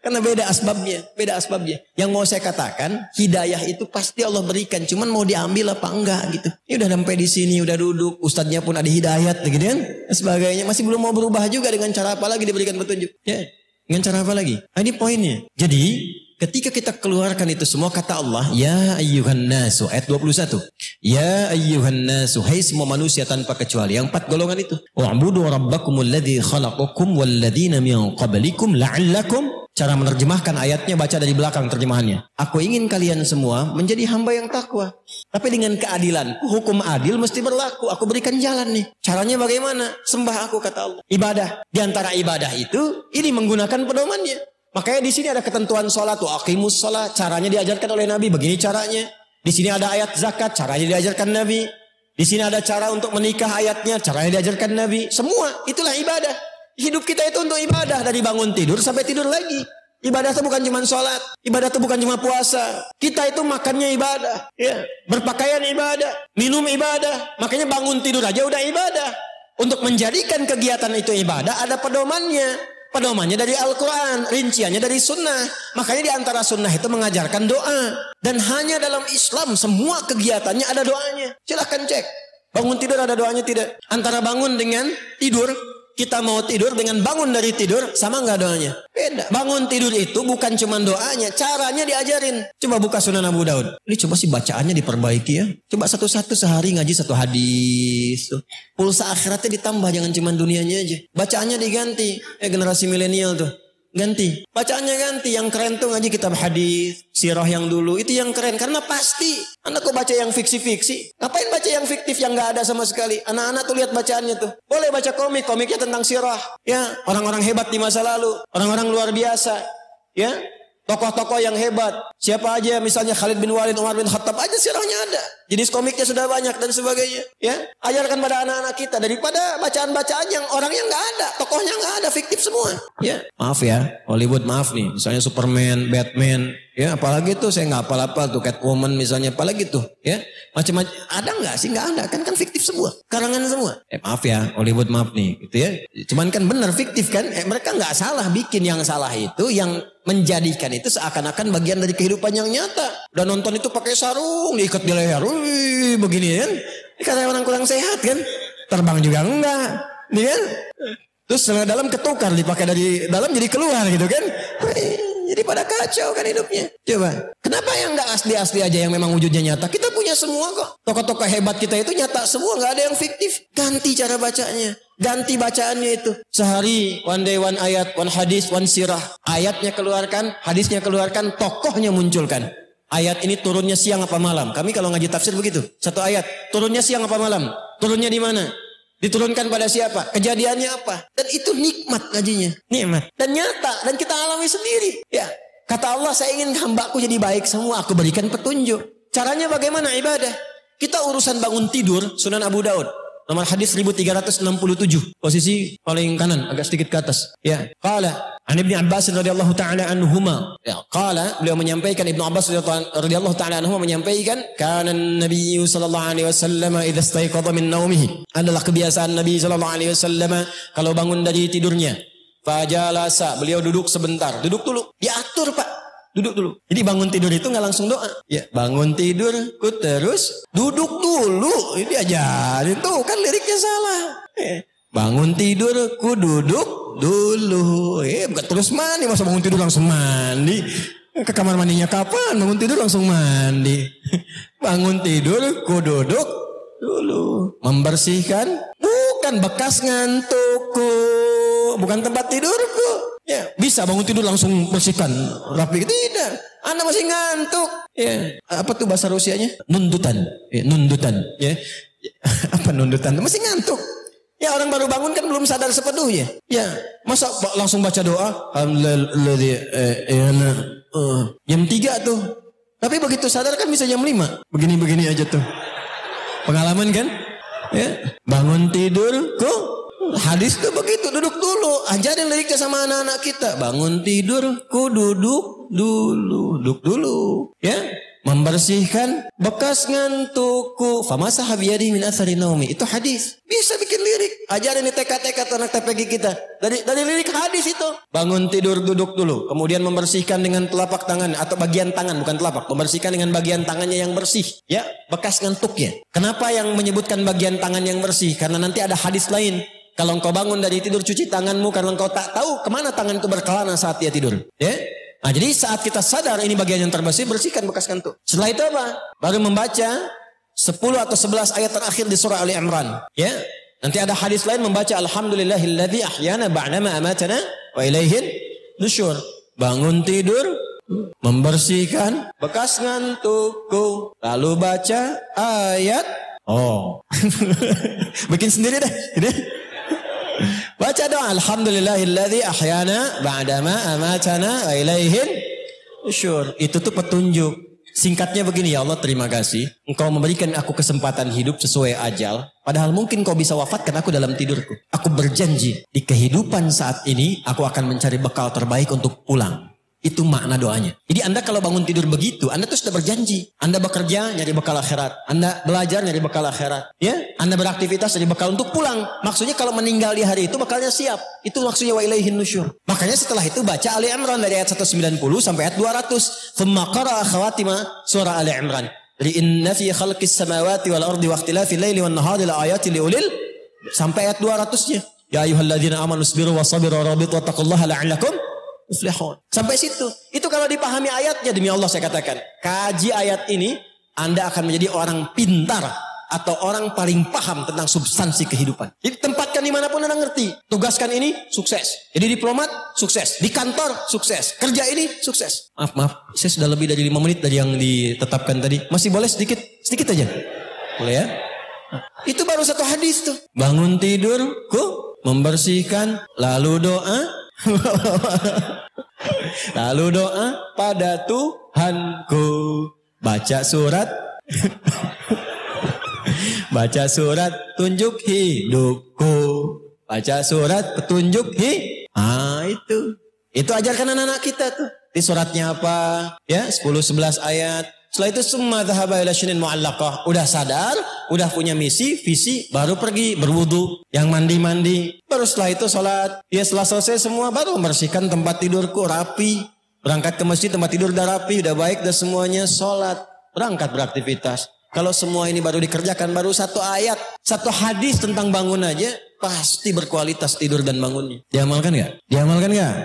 Karena beda asbabnya. Yang mau saya katakan, hidayah itu pasti Allah berikan, cuman mau diambil apa enggak gitu. Ini udah sampai di sini, udah duduk, ustadznya pun ada hidayat gitu kan. Sebagainya masih belum mau berubah juga, dengan cara apa lagi diberikan petunjuk. Ya. Dengan cara apa lagi? Nah, ini poinnya. Jadi ketika kita keluarkan itu semua, kata Allah, ya ayyuhan nasu, ayat 21. Ya ayyuhan nasu, hai semua manusia tanpa kecuali. Yang 4 golongan itu. Wa'budu rabbakumul ladzi khalaqakum walladzina min qablikum la'allakum. Cara menerjemahkan ayatnya, baca dari belakang terjemahannya. Aku ingin kalian semua menjadi hamba yang takwa. Tapi dengan keadilan, hukum adil mesti berlaku. Aku berikan jalan nih. Caranya bagaimana? Sembah aku, kata Allah. Ibadah. Di antara ibadah itu, ini menggunakan pedomannya. Makanya di sini ada ketentuan sholat, wa aqimus sholat, caranya diajarkan oleh Nabi, begini caranya. Di sini ada ayat zakat, caranya diajarkan Nabi. Di sini ada cara untuk menikah, ayatnya, caranya diajarkan Nabi. Semua itulah ibadah. Hidup kita itu untuk ibadah, dari bangun tidur sampai tidur lagi. Ibadah itu bukan cuma sholat, ibadah itu bukan cuma puasa. Kita itu makannya ibadah, ya. Berpakaian ibadah, minum ibadah. Makanya bangun tidur aja udah ibadah. Untuk menjadikan kegiatan itu ibadah, ada pedomannya. Pedomannya dari Al-Quran, rinciannya dari sunnah. Makanya di antara sunnah itu mengajarkan doa. Dan hanya dalam Islam semua kegiatannya ada doanya. Silahkan cek. Bangun tidur ada doanya tidak? Antara bangun dengan tidur, kita mau tidur dengan bangun dari tidur, sama nggak doanya? Beda. Bangun tidur itu bukan cuma doanya, caranya diajarin. Coba buka Sunan Abu Daud. Ini coba sih bacaannya diperbaiki ya. Coba satu-satu sehari ngaji satu hadis. Pulsa akhiratnya ditambah, jangan cuma dunianya aja. Bacaannya diganti. Generasi milenial tuh. Ganti. Bacaannya ganti. Yang keren tuh ngaji kitab hadis, sirah yang dulu. Itu yang keren. Karena pasti. Anda kok baca yang fiksi-fiksi? Ngapain baca yang fiktif yang gak ada sama sekali? Anak-anak tuh lihat bacaannya tuh. Boleh baca komik. Komiknya tentang sirah. Ya. Orang-orang hebat di masa lalu. Orang-orang luar biasa. Ya. Tokoh-tokoh yang hebat. Siapa aja misalnya Khalid bin Walid, Umar bin Khattab aja sirahnya ada. Jenis komiknya sudah banyak dan sebagainya. Ya, ajarkan pada anak-anak kita daripada bacaan-bacaan yang orangnya nggak ada, tokohnya nggak ada, fiktif semua. Ya, maaf ya, Hollywood maaf nih. Misalnya Superman, Batman, ya apalagi tuh saya nggak apal-apal tuh Catwoman misalnya, apalagi tuh, ya macam-macam ada nggak sih? Nggak ada kan fiktif semua, karangan semua. Maaf ya, Hollywood maaf nih, gitu ya. Cuman kan benar fiktif kan? Mereka nggak salah bikin, yang salah itu yang menjadikan itu seakan-akan bagian dari kehidupan yang nyata. Dan nonton itu pakai sarung, diikat di leher, begini kan? Karena orang kurang sehat kan? Terbang juga enggak, nih kan? Terus setengah dalam ketukar, dipakai dari dalam jadi keluar gitu kan? Jadi pada kacau kan hidupnya. Coba, kenapa yang nggak asli-asli aja yang memang wujudnya nyata? Kita punya semua kok. Tokoh-tokoh hebat kita itu nyata semua, nggak ada yang fiktif. Ganti cara bacanya, ganti bacaannya itu. Sehari, one day, one ayat, one hadis, one sirah. Ayatnya keluarkan, hadisnya keluarkan, tokohnya munculkan. Ayat ini turunnya siang apa malam? Kami kalau ngaji tafsir begitu. Satu ayat, turunnya siang apa malam? Turunnya di mana? Diturunkan pada siapa? Kejadiannya apa? Dan itu nikmat ngajinya. Nikmat. Dan nyata. Dan kita alami sendiri. Ya. Kata Allah, saya ingin hambaku jadi baik semua. Aku berikan petunjuk. Caranya bagaimana ibadah? Kita urusan bangun tidur, Sunan Abu Daud. Nomor hadis 1367. Posisi paling kanan, agak sedikit ke atas. Ya. Qala an Ibnu Abbas radhiyallahu taala anhuma. Ya, qala beliau menyampaikan, Ibnu Abbas radhiyallahu taala anhuma menyampaikan, kana Nabi sallallahu alaihi wasallam idza istayqadha min naumihi. Adalah kebiasaan Nabi sallallahu alaihi wasallam kalau bangun dari tidurnya. Fajalasa, beliau duduk sebentar. Duduk dulu. Diatur, Pak. Duduk dulu. Jadi bangun tidur itu nggak langsung doa. Ya, bangun tidur, ku terus duduk dulu. Ini ajarin tuh kan liriknya salah. Bangun tidur, ku duduk dulu. Bukan terus mandi, masa bangun tidur langsung mandi. Ke kamar mandinya kapan? Bangun tidur langsung mandi. Bangun tidur, ku duduk dulu. Membersihkan, bukan bekas ngantukku, bukan tempat tidurku. Ya, bisa bangun tidur langsung bersihkan rapi. Tidak, Anda masih ngantuk. Ya, apa tuh bahasa Rusianya? Nundutan. Ya, nundutan. Ya, apa nundutan? Masih ngantuk. Ya, orang baru bangun kan belum sadar sepenuhnya. Ya, masa langsung baca doa? Jam 3 tuh. Tapi begitu sadar kan bisa jam 5. Begini-begini aja tuh. Pengalaman kan? Ya, bangun tidur kok. Hadis tuh begitu, duduk dulu. Ajarin liriknya sama anak-anak kita. Bangun tidur, ku duduk dulu. Duduk dulu. Ya, membersihkan bekas ngantukku. Famasaha biyadihi min athari naumi. Itu hadis. Bisa bikin lirik. Ajarin di TK-TK anak TPG kita. Dari lirik hadis itu. Bangun tidur, duduk dulu. Kemudian membersihkan dengan telapak tangan atau bagian tangan, bukan telapak. Membersihkan dengan bagian tangannya yang bersih. Ya, bekas ngantuknya. Kenapa yang menyebutkan bagian tangan yang bersih? Karena nanti ada hadis lain. Kalau engkau bangun dari tidur, cuci tanganmu karena engkau tak tahu kemana tangan itu berkelana saat dia tidur. Ya? Nah, jadi saat kita sadar ini bagian yang terbersih, bersihkan bekas kantuk. Setelah itu apa? Baru membaca 10 atau 11 ayat terakhir di surah Ali Imran. Ya? Nanti ada hadis lain membaca Alhamdulillahilladzi ahyana ba'dama amatana wa ilaihin nusyur. Bangun tidur, membersihkan bekas ngantukku. Lalu baca ayat. Oh. Bikin sendiri deh. Baca doa Alhamdulillahilladzi ahyana ba'dama amatana wa ilaihin nusyur. Itu tuh petunjuk. Singkatnya begini, ya Allah terima kasih. Engkau memberikan aku kesempatan hidup sesuai ajal. Padahal mungkin kau bisa wafatkan aku dalam tidurku. Aku berjanji di kehidupan saat ini aku akan mencari bekal terbaik untuk pulang. Itu makna doanya. Jadi Anda kalau bangun tidur begitu, Anda tuh sudah berjanji. Anda bekerja nyari bekal akhirat. Anda belajar nyari bekal akhirat. Ya, Anda beraktivitas nyari bekal untuk pulang. Maksudnya kalau meninggal di hari itu bekalnya siap. Itu maksudnya wa ilaihin nusyur. Makanya setelah itu baca Ali Imran dari ayat 190 sampai ayat 200. Tsumma qara'a khawatima surah Ali Imran. Jadi inna fi khalqis samawati wal ardi wa ikhtilafil laili wan nahari la ayatin liulil sampai ayat 200-nya. Ya ayyuhalladzina amanu sabiru wasabiru warabitu wattaqullaha la'allakum tuflihun. Sampai situ. Itu kalau dipahami ayatnya, demi Allah saya katakan, kaji ayat ini Anda akan menjadi orang pintar atau orang paling paham tentang substansi kehidupan. Jadi tempatkan dimanapun Anda ngerti. Tugaskan ini, sukses. Jadi diplomat, sukses. Di kantor, sukses. Kerja ini, sukses. Maaf. Saya sudah lebih dari 5 menit dari yang ditetapkan tadi. Masih boleh sedikit? Sedikit aja. Boleh ya? Itu baru satu hadis tuh. Bangun tidur, membersihkan, lalu doa. Lalu doa pada Tuhanku. Baca surat. Baca surat tunjuk hidupku. Baca surat petunjuk itu ajarkan anak-anak kita tuh. Di suratnya apa? Ya, 10-11 ayat. Setelah itu summa dhahaba ila syinin mu'allaqah. Udah sadar, udah punya misi, visi, baru pergi berwudu, yang mandi-mandi. Baru setelah itu sholat. Ya setelah selesai semua baru membersihkan tempat tidurku rapi. Berangkat ke masjid, tempat tidur udah rapi, udah baik, udah semuanya sholat. Berangkat beraktivitas. Kalau semua ini baru dikerjakan, baru satu ayat, satu hadis tentang bangun aja, pasti berkualitas tidur dan bangunnya. Diamalkan gak? Diamalkan gak?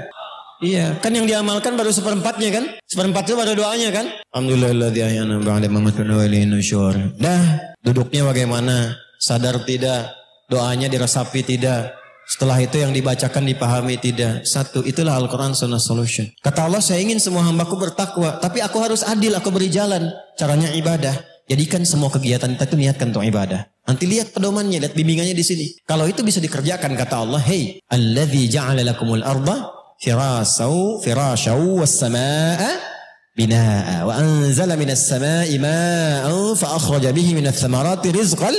Iya, kan yang diamalkan baru 1/4-nya kan? 1/4 itu baru doanya kan? Alhamdulillahilladzi ahyana ba'da mamatana wa ilaihin nusyur. Dah, duduknya bagaimana? Sadar tidak? Doanya diresapi tidak? Setelah itu yang dibacakan dipahami tidak? Satu, itulah Al-Quran Sunnah Solution. Kata Allah, saya ingin semua hambaku bertakwa, tapi aku harus adil, aku beri jalan. Caranya ibadah. Jadikan semua kegiatan kita itu niatkan untuk ibadah. Nanti lihat pedomannya, lihat bimbingannya di sini. Kalau itu bisa dikerjakan, kata Allah, hey, alladzi ja'ala lakumul arda firasau was-samaa'a binaa'a wa anzala minas samaa'i maa'an fa akhraja bihi minats thamarati rizqan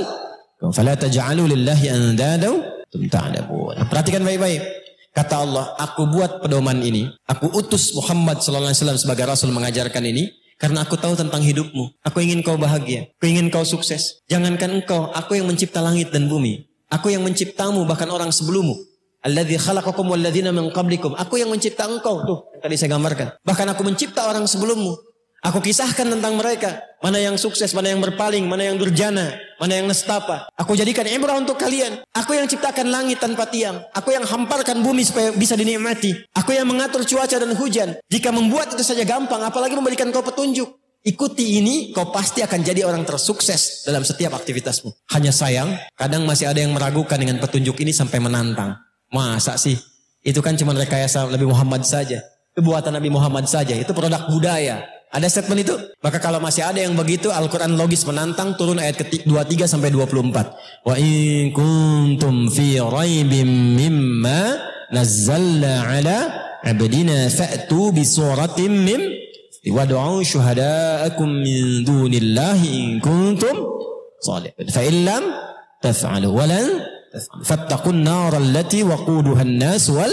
fala taj'alu lillahi andadan ta'lamun. Perhatikan baik-baik. Kata Allah, aku buat pedoman ini, aku utus Muhammad sallallahu alaihi wasallam sebagai rasul mengajarkan ini karena aku tahu tentang hidupmu. Aku ingin kau bahagia, aku ingin kau sukses. Jangankan engkau, aku yang mencipta langit dan bumi. Aku yang menciptamu bahkan orang sebelummu. Alladzi khalaqakum walladzina min qablikum. Aku yang mencipta engkau tuh, yang tadi saya gambarkan. Bahkan aku mencipta orang sebelummu. Aku kisahkan tentang mereka, mana yang sukses, mana yang berpaling, mana yang durjana, mana yang nestapa. Aku jadikan ibrah untuk kalian. Aku yang ciptakan langit tanpa tiang. Aku yang hamparkan bumi supaya bisa dinikmati. Aku yang mengatur cuaca dan hujan. Jika membuat itu saja gampang, apalagi memberikan kau petunjuk. Ikuti ini, kau pasti akan jadi orang tersukses dalam setiap aktivitasmu. Hanya sayang, kadang masih ada yang meragukan dengan petunjuk ini sampai menantang. Masa sih? Itu kan cuma rekayasa Nabi Muhammad saja. Itu buatan Nabi Muhammad saja. Itu produk budaya. Ada statement itu? Maka kalau masih ada yang begitu, Al-Quran logis menantang, turun ayat 23 sampai 24. Wa in kuntum fi raibim mimma nazzalna ala abdina fa'tu bi suratin min wad'u syuhada'akum min dunillahi in kuntum shalihin. Fa in lam taf'alu wa lan fattaqun nar allati waquduha an-nas wal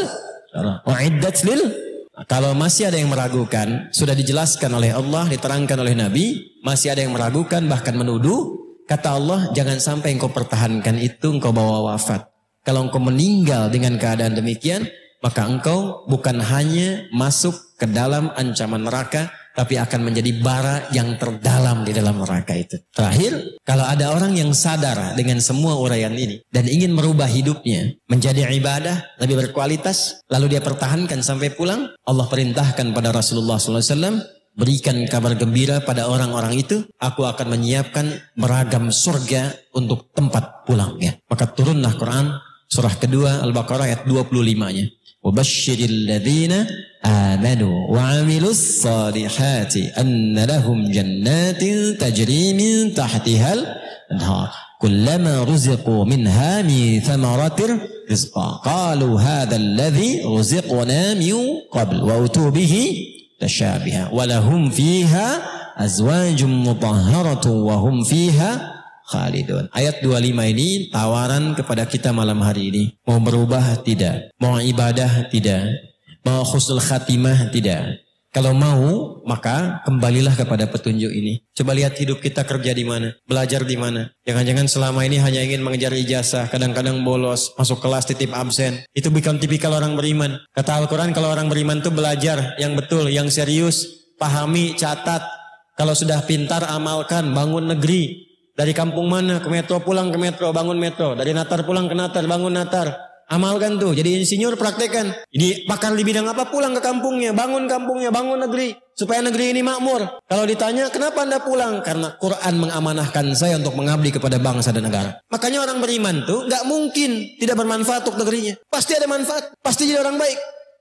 uiddat lil. Kalau masih ada yang meragukan, sudah dijelaskan oleh Allah, diterangkan oleh Nabi, masih ada yang meragukan bahkan menuduh, kata Allah, jangan sampai engkau pertahankan itu, engkau bawa wafat. Kalau engkau meninggal dengan keadaan demikian, maka engkau bukan hanya masuk ke dalam ancaman neraka, tapi akan menjadi bara yang terdalam di dalam neraka itu. Terakhir, kalau ada orang yang sadar dengan semua uraian ini dan ingin merubah hidupnya menjadi ibadah lebih berkualitas, lalu dia pertahankan sampai pulang, Allah perintahkan pada Rasulullah SAW, berikan kabar gembira pada orang-orang itu, aku akan menyiapkan beragam surga untuk tempat pulangnya. Maka turunlah Quran surah kedua Al-Baqarah ayat 25-nya. Wabashshiril ladzina amanu wa 'amilus salihati anna lahum jannatin tajri min tahtihal anhar kullama ruziqu minha min thamaratir rizqa qalu hadzal ladzi ruziqna min qabl wa utu bihi tashabiha wa lahum fiha azwajum mutahharatun wa hum fiha khalidun. Ayat 25 ini tawaran kepada kita malam hari ini. Mau berubah? Tidak. Mau ibadah? Tidak. Mau husnul khatimah? Tidak. Kalau mau, maka kembalilah kepada petunjuk ini. Coba lihat hidup kita kerja di mana, belajar di mana. Jangan-jangan selama ini hanya ingin mengejar ijazah, kadang-kadang bolos, masuk kelas titip absen. Itu bukan tipikal orang beriman. Kata Al-Quran, kalau orang beriman itu belajar yang betul, yang serius, pahami, catat. Kalau sudah pintar, amalkan, bangun negeri. Dari kampung mana ke metro, pulang ke metro, bangun metro. Dari Natar pulang ke Natar, bangun Natar. Amalkan tuh, jadi insinyur praktekan. Jadi pakar di bidang apa, pulang ke kampungnya, bangun negeri. Supaya negeri ini makmur. Kalau ditanya, kenapa Anda pulang? Karena Quran mengamanahkan saya untuk mengabdi kepada bangsa dan negara. Makanya orang beriman tuh gak mungkin tidak bermanfaat untuk negerinya. Pasti ada manfaat, pasti jadi orang baik.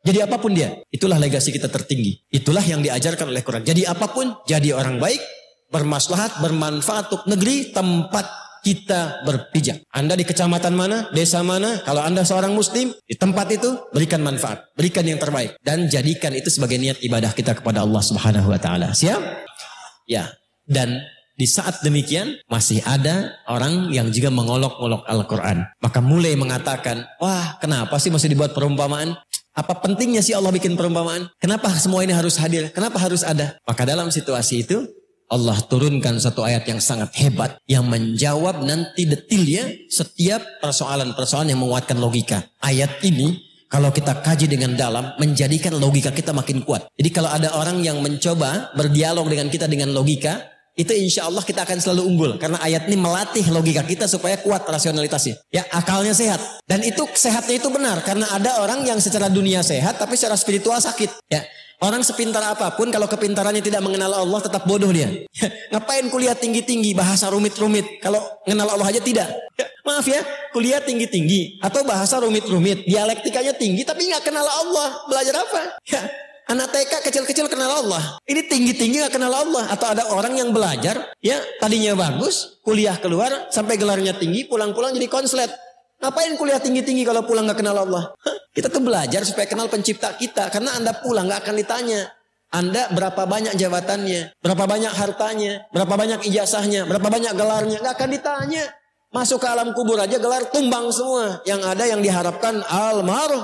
Jadi apapun dia, itulah legasi kita tertinggi. Itulah yang diajarkan oleh Quran. Jadi apapun, jadi orang baik, bermaslahat, bermanfaat untuk negeri, tempat kita berpijak. Anda di kecamatan mana, desa mana, kalau Anda seorang muslim, di tempat itu berikan manfaat, berikan yang terbaik, dan jadikan itu sebagai niat ibadah kita kepada Allah Subhanahu wa taala. Siap? Ya. Dan di saat demikian masih ada orang yang juga mengolok-olok Al-Quran. Maka mulai mengatakan, wah, kenapa sih masih dibuat perumpamaan? Apa pentingnya sih Allah bikin perumpamaan? Kenapa semua ini harus hadir? Kenapa harus ada? Maka dalam situasi itu Allah turunkan satu ayat yang sangat hebat yang menjawab nanti detailnya setiap persoalan-persoalan yang menguatkan logika. Ayat ini kalau kita kaji dengan dalam menjadikan logika kita makin kuat. Jadi kalau ada orang yang mencoba berdialog dengan kita dengan logika, itu insya Allah kita akan selalu unggul. Karena ayat ini melatih logika kita supaya kuat rasionalitasnya. Ya, akalnya sehat. Dan itu sehatnya itu benar. Karena ada orang yang secara dunia sehat tapi secara spiritual sakit. Ya. Orang sepintar apapun kalau kepintarannya tidak mengenal Allah tetap bodoh dia. Ngapain kuliah tinggi-tinggi bahasa rumit-rumit kalau mengenal Allah aja tidak. Maaf ya, kuliah tinggi-tinggi atau bahasa rumit-rumit, dialektikanya tinggi tapi nggak kenal Allah. Belajar apa? Ya, anak TK kecil-kecil kenal Allah. Ini tinggi-tinggi nggak kenal Allah. Atau ada orang yang belajar, ya tadinya bagus, kuliah keluar sampai gelarnya tinggi, pulang-pulang jadi konslet. Ngapain kuliah tinggi-tinggi kalau pulang gak kenal Allah? Kita tuh belajar supaya kenal pencipta kita. Karena Anda pulang gak akan ditanya. Anda berapa banyak jabatannya, berapa banyak hartanya, berapa banyak ijazahnya, berapa banyak gelarnya. Gak akan ditanya. Masuk ke alam kubur aja gelar tumbang semua. Yang ada yang diharapkan almarhum.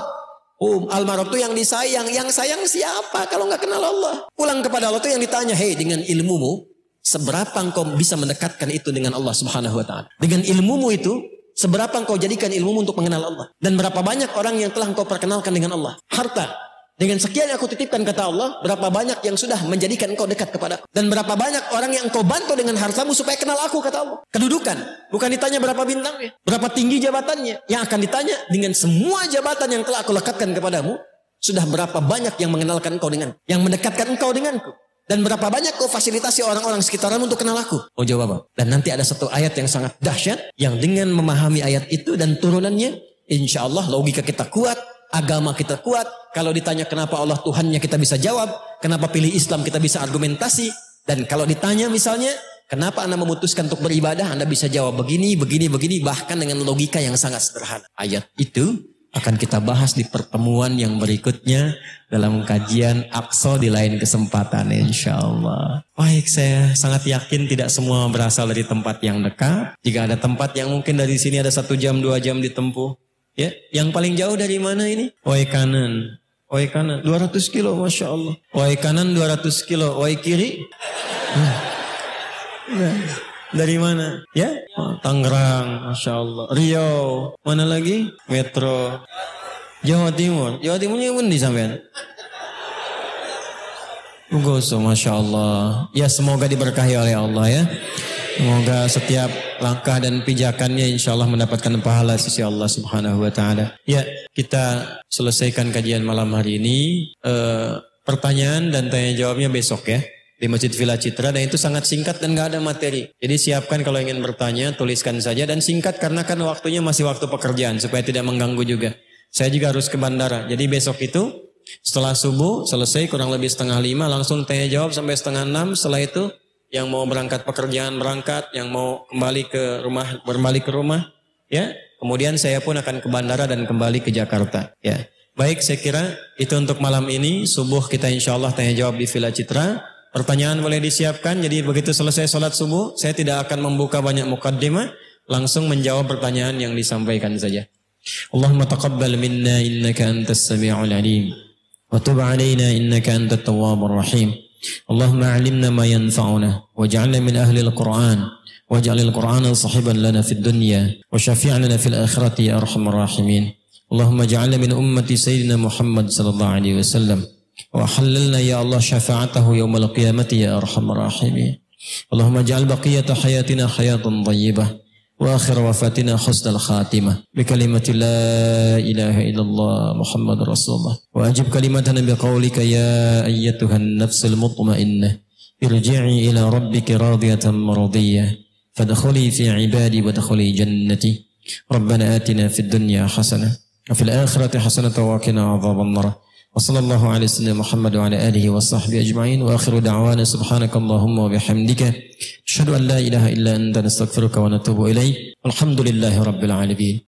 Almarhum itu yang disayang. Yang sayang siapa kalau gak kenal Allah? Pulang kepada Allah itu yang ditanya. Hei, dengan ilmumu, seberapa engkau bisa mendekatkan itu dengan Allah Subhanahu wa ta'ala? Dengan ilmumu itu, seberapa engkau jadikan ilmumu untuk mengenal Allah? Dan berapa banyak orang yang telah engkau perkenalkan dengan Allah? Harta. Dengan sekian yang aku titipkan kata Allah, berapa banyak yang sudah menjadikan engkau dekat kepada aku? Dan berapa banyak orang yang engkau bantu dengan hartamu supaya kenal aku kata Allah? Kedudukan. Bukan ditanya berapa bintangnya, berapa tinggi jabatannya. Yang akan ditanya dengan semua jabatan yang telah aku lekatkan kepadamu, sudah berapa banyak yang mengenalkan engkau dengan, yang mendekatkan engkau denganku. Dan berapa banyak kau fasilitasi orang-orang sekitarmu untuk kenal aku? Oh jawab apa? Dan nanti ada satu ayat yang sangat dahsyat. Yang dengan memahami ayat itu dan turunannya, insya Allah logika kita kuat, agama kita kuat. Kalau ditanya kenapa Allah Tuhannya kita bisa jawab. Kenapa pilih Islam kita bisa argumentasi. Dan kalau ditanya misalnya, kenapa Anda memutuskan untuk beribadah? Anda bisa jawab begini, begini, begini. Bahkan dengan logika yang sangat sederhana. Ayat itu akan kita bahas di pertemuan yang berikutnya dalam kajian Aqsa di lain kesempatan insya Allah. Baik, saya sangat yakin tidak semua berasal dari tempat yang dekat. Jika ada tempat yang mungkin dari sini ada 1 jam 2 jam ditempuh. Ya, yang paling jauh dari mana ini? Wai kanan. Wai kanan 200 kilo Masya Allah. Wai kanan 200 kilo. Wai kiri. Dari mana? Ya? Oh, Tangerang, Masya Allah. Riau, mana lagi? Metro. Jawa Timur. Jawa Timurnya di sampean. Ugoso, Masya Allah. Ya semoga diberkahi oleh Allah ya. Semoga setiap langkah dan pijakannya insya Allah mendapatkan pahala sisi Allah Subhanahu wa ta'ala. Ya, kita selesaikan kajian malam hari ini. Pertanyaan dan tanya jawabnya besok ya. Di Masjid Villa Citra, dan itu sangat singkat dan gak ada materi. Jadi siapkan kalau ingin bertanya, tuliskan saja dan singkat karena kan waktunya masih waktu pekerjaan supaya tidak mengganggu juga. Saya juga harus ke bandara. Jadi besok itu setelah subuh selesai kurang lebih 4:30 langsung tanya jawab sampai 5:30. Setelah itu yang mau berangkat pekerjaan berangkat, yang mau kembali ke rumah berbalik ke rumah, ya. Kemudian saya pun akan ke bandara dan kembali ke Jakarta, ya. Baik, saya kira itu untuk malam ini. Subuh kita insya Allah tanya jawab di Villa Citra. Pertanyaan boleh disiapkan, jadi begitu selesai sholat subuh, saya tidak akan membuka banyak mukaddimah, langsung menjawab pertanyaan yang disampaikan saja. Allahumma taqabbal minna innaka antas sami'ul alim. وتب علينا إنك أنت التواب الرحيم. اللهم علمنا ما ينفعنا واجعلنا من أهل القرآن واجعل القرآن صاحبا لنا في الدنيا وشفيعا لنا في الآخرة يا أرحم الراحمين. اللهم اجعلنا من أمة سيدنا محمد صلى الله عليه وسلم وحللنا يا الله شفاعته يوم القيامة يا أرحم الراحمين. اللهم اجعل بقية حياتنا حياة طيبة وآخر وفاتنا حسن الخاتمة بكلمة لا إله إلا الله محمد رسول الله. وأجب كلمتنا بقولك يا أيتها النفس المطمئنة ارجعي إلى ربك راضية مرضية فادخلي في عبادي وادخلي جنتي. ربنا آتنا في الدنيا حسنة وفي الآخرة حسنة وقنا عذاب النار. وصلى الله على سيدنا محمد وعلى آله وصحبه أجمعين. وآخر دعوانا سبحانك اللهم وبحمدك أشهد أن لا إله إلا أنت نستغفرك ونتوب إليك. الحمد لله رب العالمين.